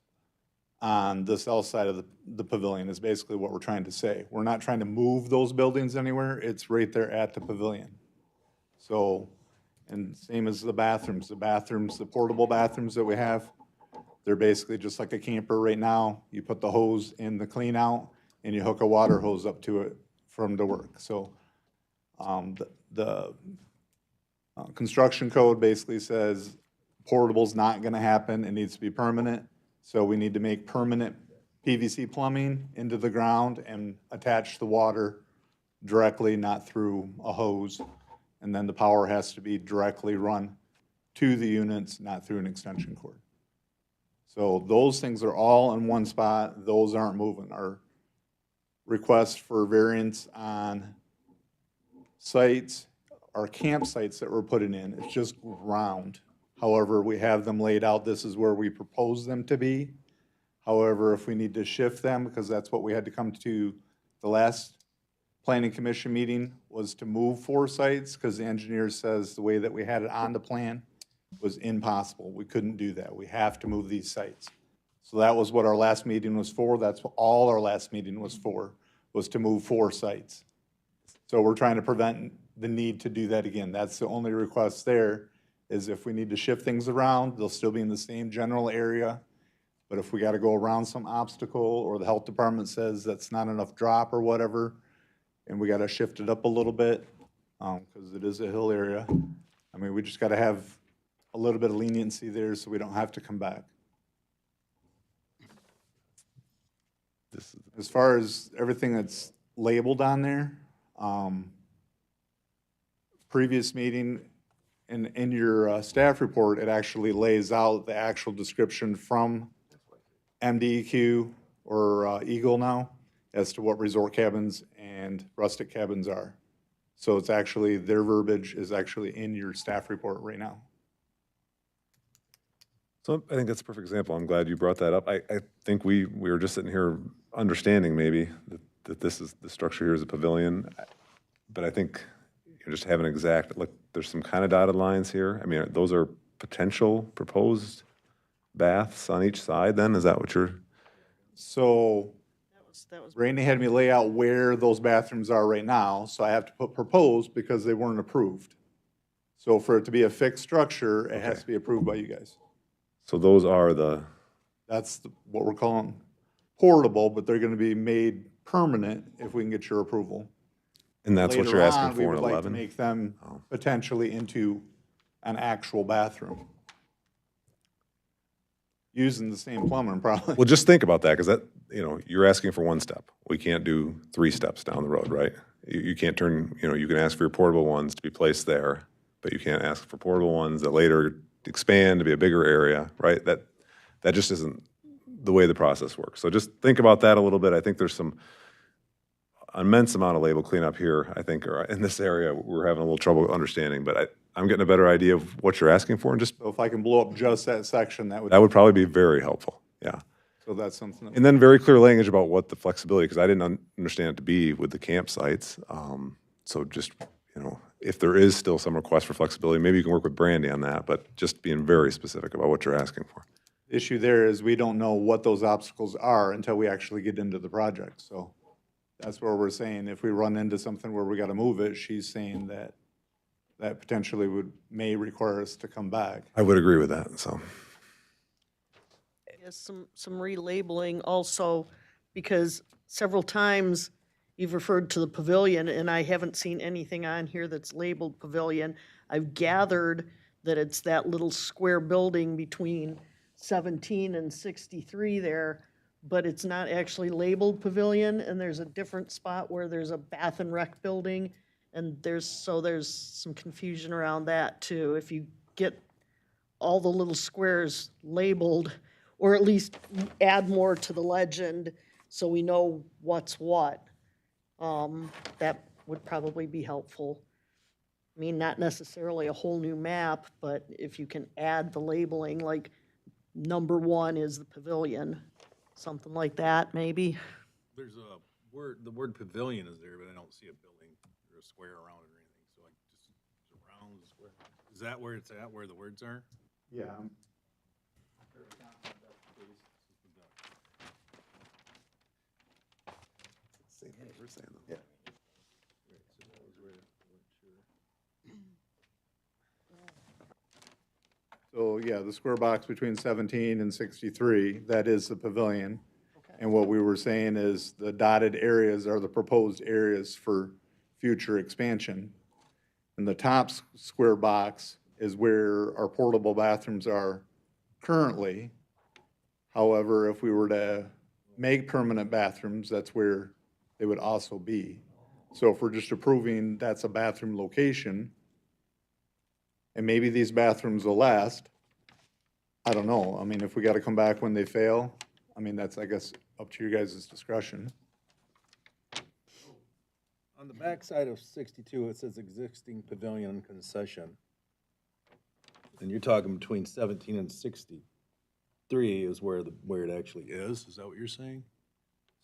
on the south side of the pavilion is basically what we're trying to say. We're not trying to move those buildings anywhere, it's right there at the pavilion. So, and same as the bathrooms, the portable bathrooms that we have, they're basically just like a camper right now. You put the hose in the clean out and you hook a water hose up to it from the work. So, the construction code basically says portable's not gonna happen, it needs to be permanent. So we need to make permanent PVC plumbing into the ground and attach the water directly, not through a hose. And then the power has to be directly run to the units, not through an extension cord. So those things are all in one spot, those aren't moving. Our request for variance on sites, our campsites that we're putting in, it's just round. However, we have them laid out, this is where we propose them to be. However, if we need to shift them, because that's what we had to come to the last planning commission meeting, was to move 4 sites, because the engineer says the way that we had it on the plan was impossible. We couldn't do that. We have to move these sites. So that was what our last meeting was for. That's what all our last meeting was for, was to move 4 sites. So we're trying to prevent the need to do that again. That's the only request there, is if we need to shift things around, they'll still be in the same general area. But if we got to go around some obstacle, or the health department says that's not enough drop or whatever, and we got to shift it up a little bit, because it is a hill area, I mean, we just got to have a little bit of leniency there so we don't have to come back. As far as everything that's labeled on there, previous meeting, in your staff report, it actually lays out the actual description from MDEQ or Eagle now as to what resort cabins and rustic cabins are. So it's actually, their verbiage is actually in your staff report right now. So I think that's a perfect example. I'm glad you brought that up. I think we were just sitting here understanding maybe that this is, the structure here is a pavilion. But I think you're just having exact, look, there's some kind of dotted lines here. I mean, those are potential proposed baths on each side then? Is that what you're? So That was Randy had me lay out where those bathrooms are right now, so I have to put proposed because they weren't approved. So for it to be a fixed structure, it has to be approved by you guys. So those are the, That's what we're calling portable, but they're gonna be made permanent if we can get your approval. and that's what you're Later asking on, we for in would like to 11? make them potentially into an actual bathroom. Using the same plumber, probably. Well, just think about that, because that, you're asking for one step. We can't do 3 steps down the road, right? You can't turn, you can ask for your portable ones to be placed there, but you can't ask for portable ones that later expand to be a bigger area, right? That just isn't the way the process works. So just think about that a little bit. I think there's some immense amount of label cleanup here, I think, or in this area, we're having a little trouble understanding, but I'm getting a better idea of what you're asking for, and just, So if I can blow up just that section, that would. that would probably be very helpful, yeah. So that's something. And then very clear language about what the flexibility, because I didn't understand it to be with the campsites. So just, if there is still some request for flexibility, maybe you can work with Brandy on that, but just being very specific about what you're asking for. The issue there is we don't know what those obstacles are until we actually get into the project. So that's where we're saying if we run into something where we got to move it, she's saying that potentially may require us to come back. I would agree with that, so. Yes, some relabeling also, because several times you've referred to the pavilion, and I haven't seen anything on here that's labeled pavilion. I've gathered that it's that little square building between 17 and 63 there, but it's not actually labeled pavilion, and there's a different spot where there's a bath and rec building, and there's some confusion around that too. If you get all the little squares labeled, or at least add more to the legend so we know what's what, That would probably be helpful. I mean, not necessarily a whole new map, but if you can add the labeling, like number 1 is the pavilion, something like that, maybe. There's a word, the word pavilion is there, but I don't see a building or a square around it or anything, so I just, around the square. Is that where it's at, where the words are? Yeah. Same thing we're saying, though. Yeah. So, yeah, the square box between 17 and 63, that is the pavilion. And what we were saying is the dotted areas are the proposed areas for future expansion. And the top square box is where our portable bathrooms are currently. However, if we were to make permanent bathrooms, that's where they would also be. So if we're just approving that's a bathroom location, and maybe these bathrooms will last, I don't know. I mean, if we gotta come back when they fail, I mean, that's, I guess, up to your guys' discretion. On the back side of 62, it says existing pavilion concession. And you're talking between 17 and 63 is where it actually is? Is that what you're saying?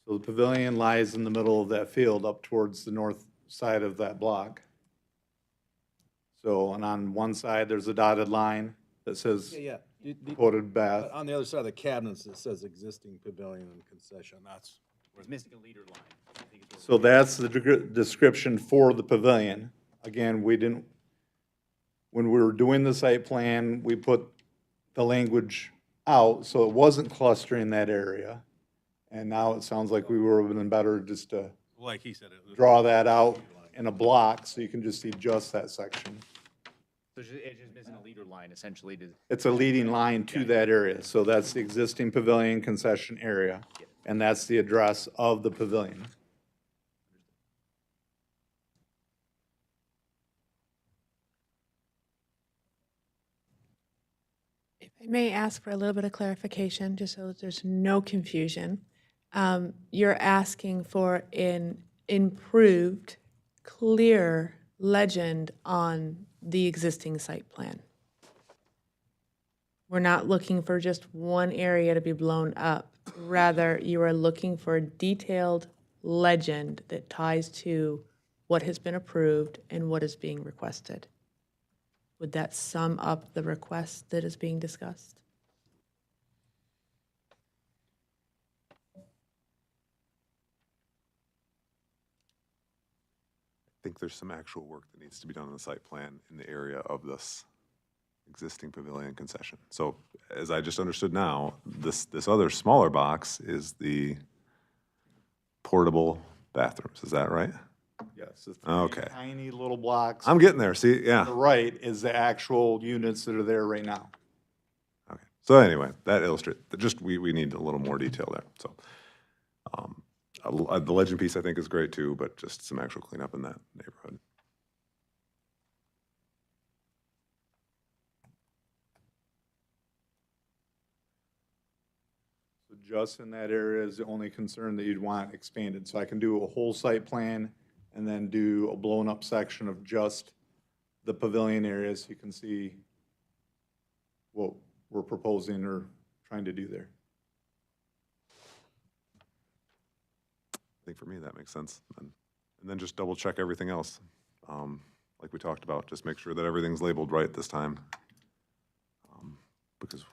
So the pavilion lies in the middle of that field up towards the north side of that block. So, and on one side, there's a dotted line that says Yeah. quoted bath. But on the other side of the cabinets, it says existing pavilion and concession. That's where It's missing a leader line. I think is what So that's the description for the pavilion. Again, we didn't, when we were doing the site plan, we put the language out, so it wasn't clustering that area. And now it sounds like we would have been better just to like he said. draw that out in a block, so you can just see just that section. So it's just missing a leader line essentially to. It's a leading line to that area, so that's the existing pavilion concession area, and that's the address of the pavilion. If I may ask for a little bit of clarification, just so that there's no confusion. You're asking for an improved, clear legend on the existing site plan. We're not looking for just one area to be blown up. Rather, you are looking for a detailed legend that ties to what has been approved and what is being requested. Would that sum up the request that is being discussed? I think there's some actual work that needs to be done on the site plan in the area of this existing pavilion concession. So as I just understood now, this other smaller box is the portable bathrooms, is that right? Yes, it's Okay. tiny little blocks. I'm getting there, see, To yeah. the right is the actual units that are there right now. Okay. So anyway, that illustrates, just, we need a little more detail there, so. The legend piece I think is great too, but just some actual cleanup in that neighborhood. So just in that area is the only concern that you'd want expanded. So I can do a whole site plan and then do a blown up section of just the pavilion area so you can see what we're proposing or trying to do there. I think for me, that makes sense. And then just double check everything else. Like we talked about, just make sure that everything's labeled right this time. Because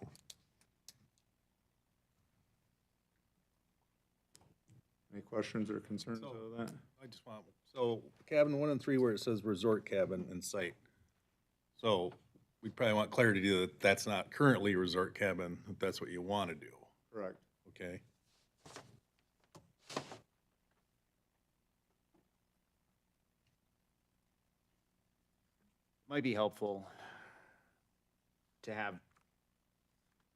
Any questions or concerns of that? I just want, so cabin 1 and 3 where it says resort cabin and site. So we probably want clarity that that's not currently resort cabin, if that's what you want to do, Correct. okay? Might be helpful to have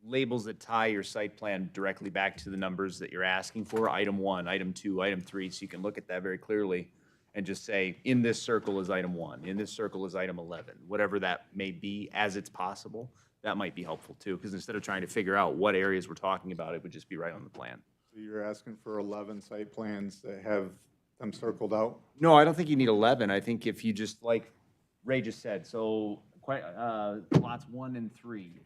labels that tie your site plan directly back to the numbers that you're asking for, item 1, item 2, item 3, so you can look at that very clearly and just say, in this circle is item 1, in this circle is item 11, whatever that may be, as it's possible. That might be helpful too, because instead of trying to figure out what areas we're talking about, it would just be right on the plan. So you're asking for 11 site plans that have them circled out? No, I don't think you need 11. I think if you just, like Ray just said, so quite, lots 1 and 3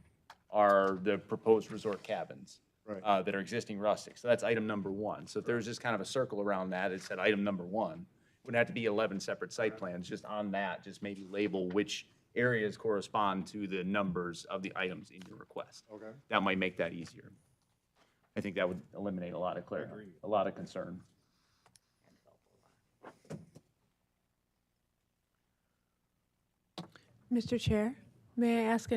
are the proposed resort cabins. Right. That are existing rustic. So that's item number 1. So if there was just kind of a circle around that, it said item number 1. Wouldn't have to be 11 separate site plans, just on that, just maybe label which areas correspond to the numbers of the items in your request. Okay. That might make that easier. I think that would eliminate a lot of clarity, a lot of concern. Mr. Chair, may I ask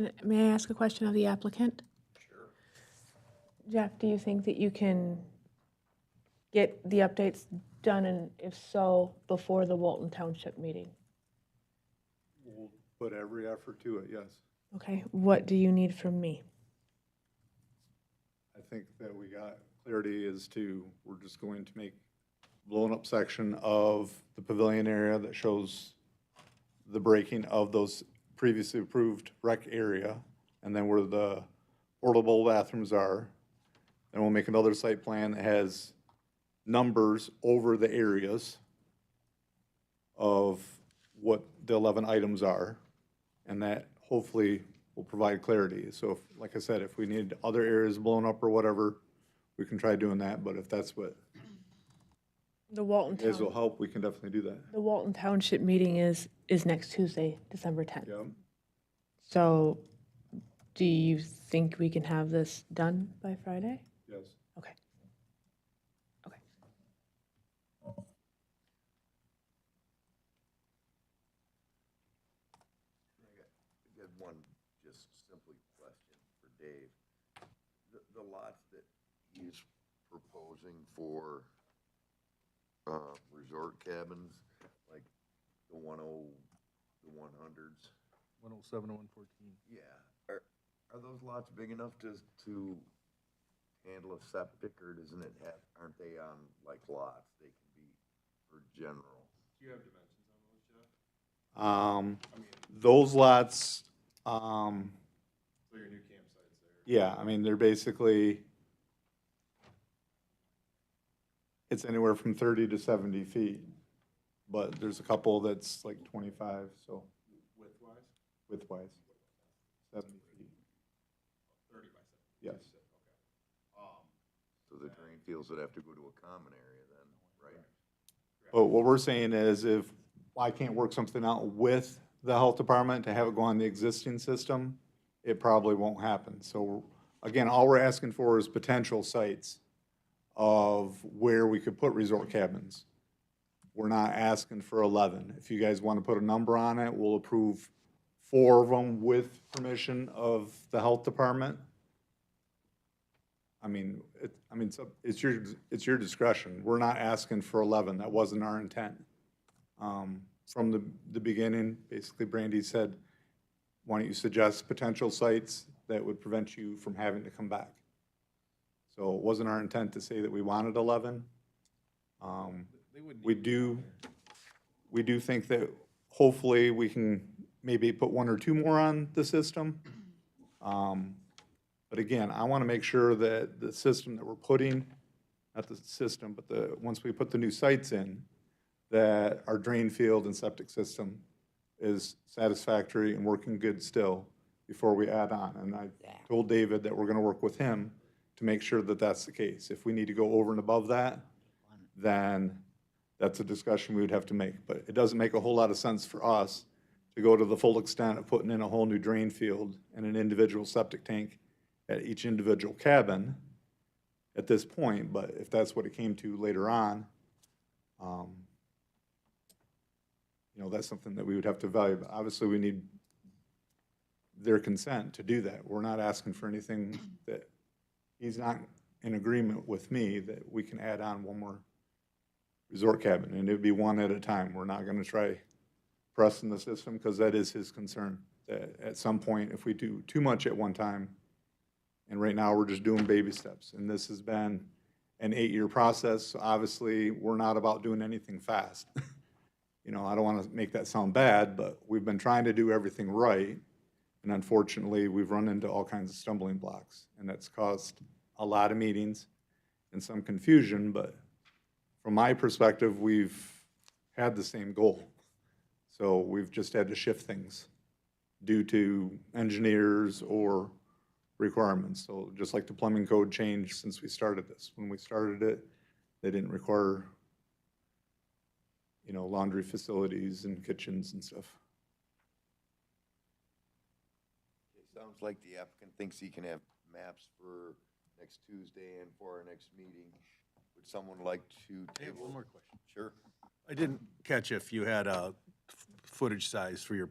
a question of the applicant? Sure. Jeff, do you think that you can get the updates done, and if so, before the Walton Township meeting? We'll put every effort to it, yes. Okay, what do you need from me? I think that we got clarity as to, we're just going to make blown up section of the pavilion area that shows the breaking of those previously approved rec area, and then where the portable bathrooms are. And we'll make another site plan that has numbers over the areas of what the 11 items are, and that hopefully will provide clarity. So if, like I said, if we need other areas blown up or whatever, we can try doing that, but if that's what The Walton is will Town, help, we can definitely do that. the Walton Township meeting is next Tuesday, December 10th. Yeah. So, do you think we can have this done by Friday? Yes. Okay. Okay. I got one just simply question for Dave. The lots that he's proposing for resort cabins, like the 100s. 107 and 114. Yeah, are those lots big enough to handle a septic, or doesn't it have, aren't they on like lots? They can be for general. Do you have dimensions on those, Jeff? Those lots, So your new campsites there? yeah, I mean, they're basically, it's anywhere from 30 to 70 feet, but there's a couple that's like 25, so Width-wise? width-wise, 70 feet, 30 by 70? yes. So the drain fields would have to go to a common area then, right? But what we're saying is if I can't work something out with the health department to have it go on the existing system, it probably won't happen. So again, all we're asking for is potential sites of where we could put resort cabins. We're not asking for 11. If you guys want to put a number on it, we'll approve 4 of them with permission of the health department. I mean, it's your discretion. We're not asking for 11. That wasn't our intent. From the beginning, basically Brandy said, why don't you suggest potential sites that would prevent you from having to come back? So it wasn't our intent to say that we wanted 11. We do think that hopefully we can maybe put 1 or 2 more on the system. But again, I want to make sure that the system that we're putting, not the system, but once we put the new sites in, that our drain field and septic system is satisfactory and working good still before we add on. And I told David that we're going to work with him to make sure that that's the case. If we need to go over and above that, then that's a discussion we would have to make. But it doesn't make a whole lot of sense for us to go to the full extent of putting in a whole new drain field and an individual septic tank at each individual cabin at this point. But if that's what it came to later on, that's something that we would have to evaluate. But obviously, we need their consent to do that. We're not asking for anything that he's not in agreement with me that we can add on 1 more resort cabin, and it would be 1 at a time. We're not going to try pressing the system because that is his concern, that at some point, if we do too much at one time, and right now we're just doing baby steps, and this has been an 8-year process, so obviously, we're not about doing anything fast. I don't want to make that sound bad, but we've been trying to do everything right, and unfortunately, we've run into all kinds of stumbling blocks, and that's caused a lot of meetings and some confusion, but from my perspective, we've had the same goal. So we've just had to shift things due to engineers or requirements. So just like the plumbing code changed since we started this. When we started it, they didn't require, you know, laundry facilities and kitchens and stuff. Sounds like the applicant thinks he can have maps for next Tuesday and for our next meeting. Would someone like to I have table? one more question. Sure. I didn't catch if you had a footage size for your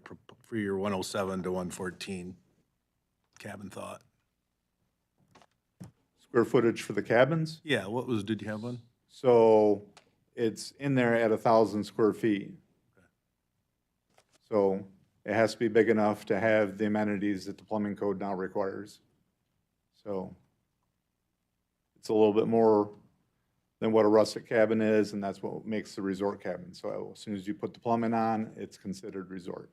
107 to 114 cabin thought. Square footage for the cabins? Yeah, did you have one? So it's in there at 1,000 square feet. So it has to be big enough to have the amenities that the plumbing code now requires. So it's a little bit more than what a rustic cabin is, and that's what makes the resort cabin. So as soon as you put the plumbing on, it's considered resort.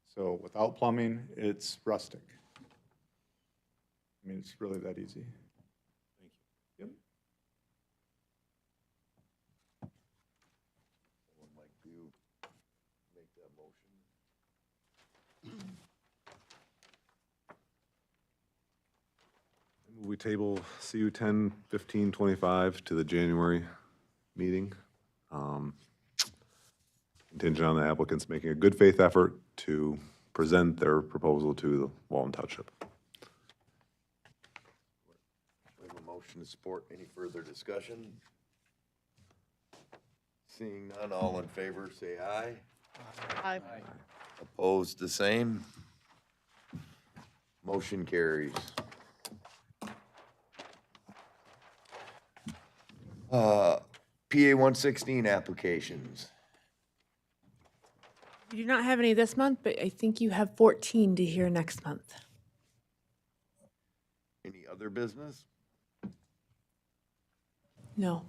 So without plumbing, it's rustic. I mean, it's really that easy. Yep. Someone like to make that motion? We table CU 10-15-25 to the January meeting. Contingent on the applicants making a good faith effort to present their proposal to the Walton Township. We have a motion to support. Any further discussion? Seeing none, all in favor, say aye. Aye. Opposed, the same. Motion carries. PA 116 applications. You do not have any this month, but I think you have 14 to hear next month. Any other business? No.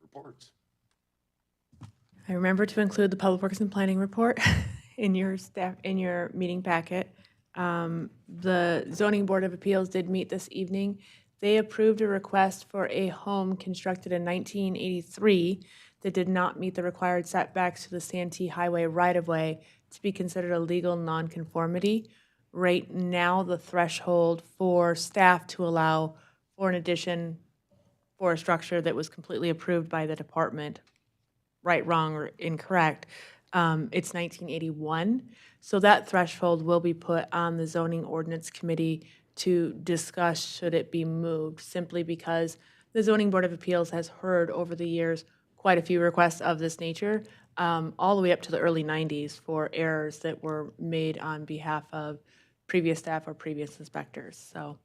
Reports. I remember to include the Public Works and Planning report in your meeting packet. The Zoning Board of Appeals did meet this evening. They approved a request for a home constructed in 1983 that did not meet the required setbacks to the Santee Highway right-of-way to be considered a legal nonconformity. Right now, the threshold for staff to allow for an addition for a structure that was completely approved by the department, right, wrong, or incorrect, it's 1981. So that threshold will be put on the zoning ordinance committee to discuss should it be moved, simply because the Zoning Board of Appeals has heard over the years quite a few requests of this nature, all the way up to the early 90s for errors that were made on behalf of previous staff or previous inspectors, so.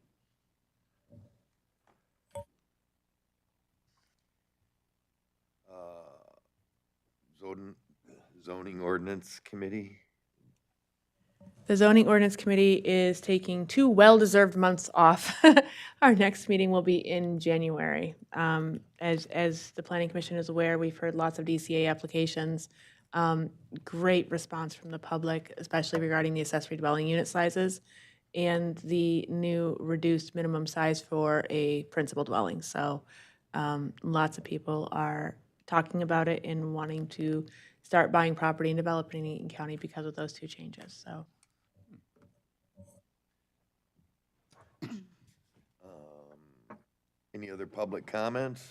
Zoning ordinance committee. The zoning ordinance committee is taking 2 well-deserved months off. Our next meeting will be in January. As the planning commission is aware, we've heard lots of DCA applications. Great response from the public, especially regarding the accessory dwelling unit sizes and the new reduced minimum size for a principal dwelling. So lots of people are talking about it and wanting to start buying property and developing in Eaton County because of those 2 changes, so. Any other public comments?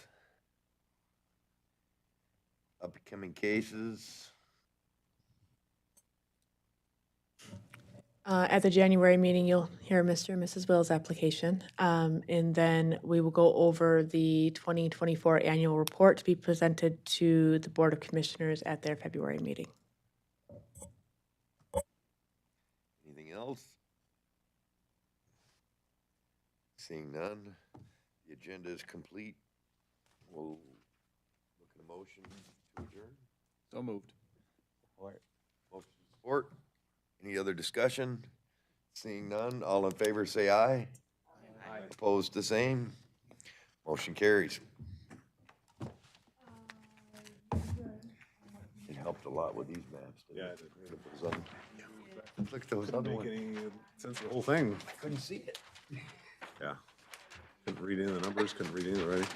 Upcoming cases? At the January meeting, you'll hear Mr. and Mrs. Will's application, and then we will go over the 2024 annual report to be presented to the Board of Commissioners at their February meeting. Anything else? Seeing none, the agenda is complete. We'll look at a motion to adjourn. So moved. Motion to support. Any other discussion? Seeing none, all in favor say aye. Aye. Opposed, the same. Motion carries. It helped a lot with these maps. didn't Yeah, it? it Look at those other- Look at those other Make ones. any sense of the whole thing. Couldn't see it. Yeah. Couldn't read any of the numbers, couldn't read any of the writing.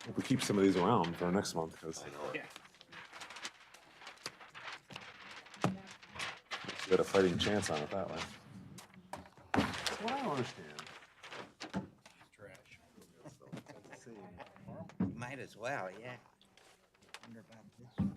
Hope we keep some of these around for next month, because we got a fighting chance on it that way. That's what I don't understand. Might as well, yeah. Wonder about this one.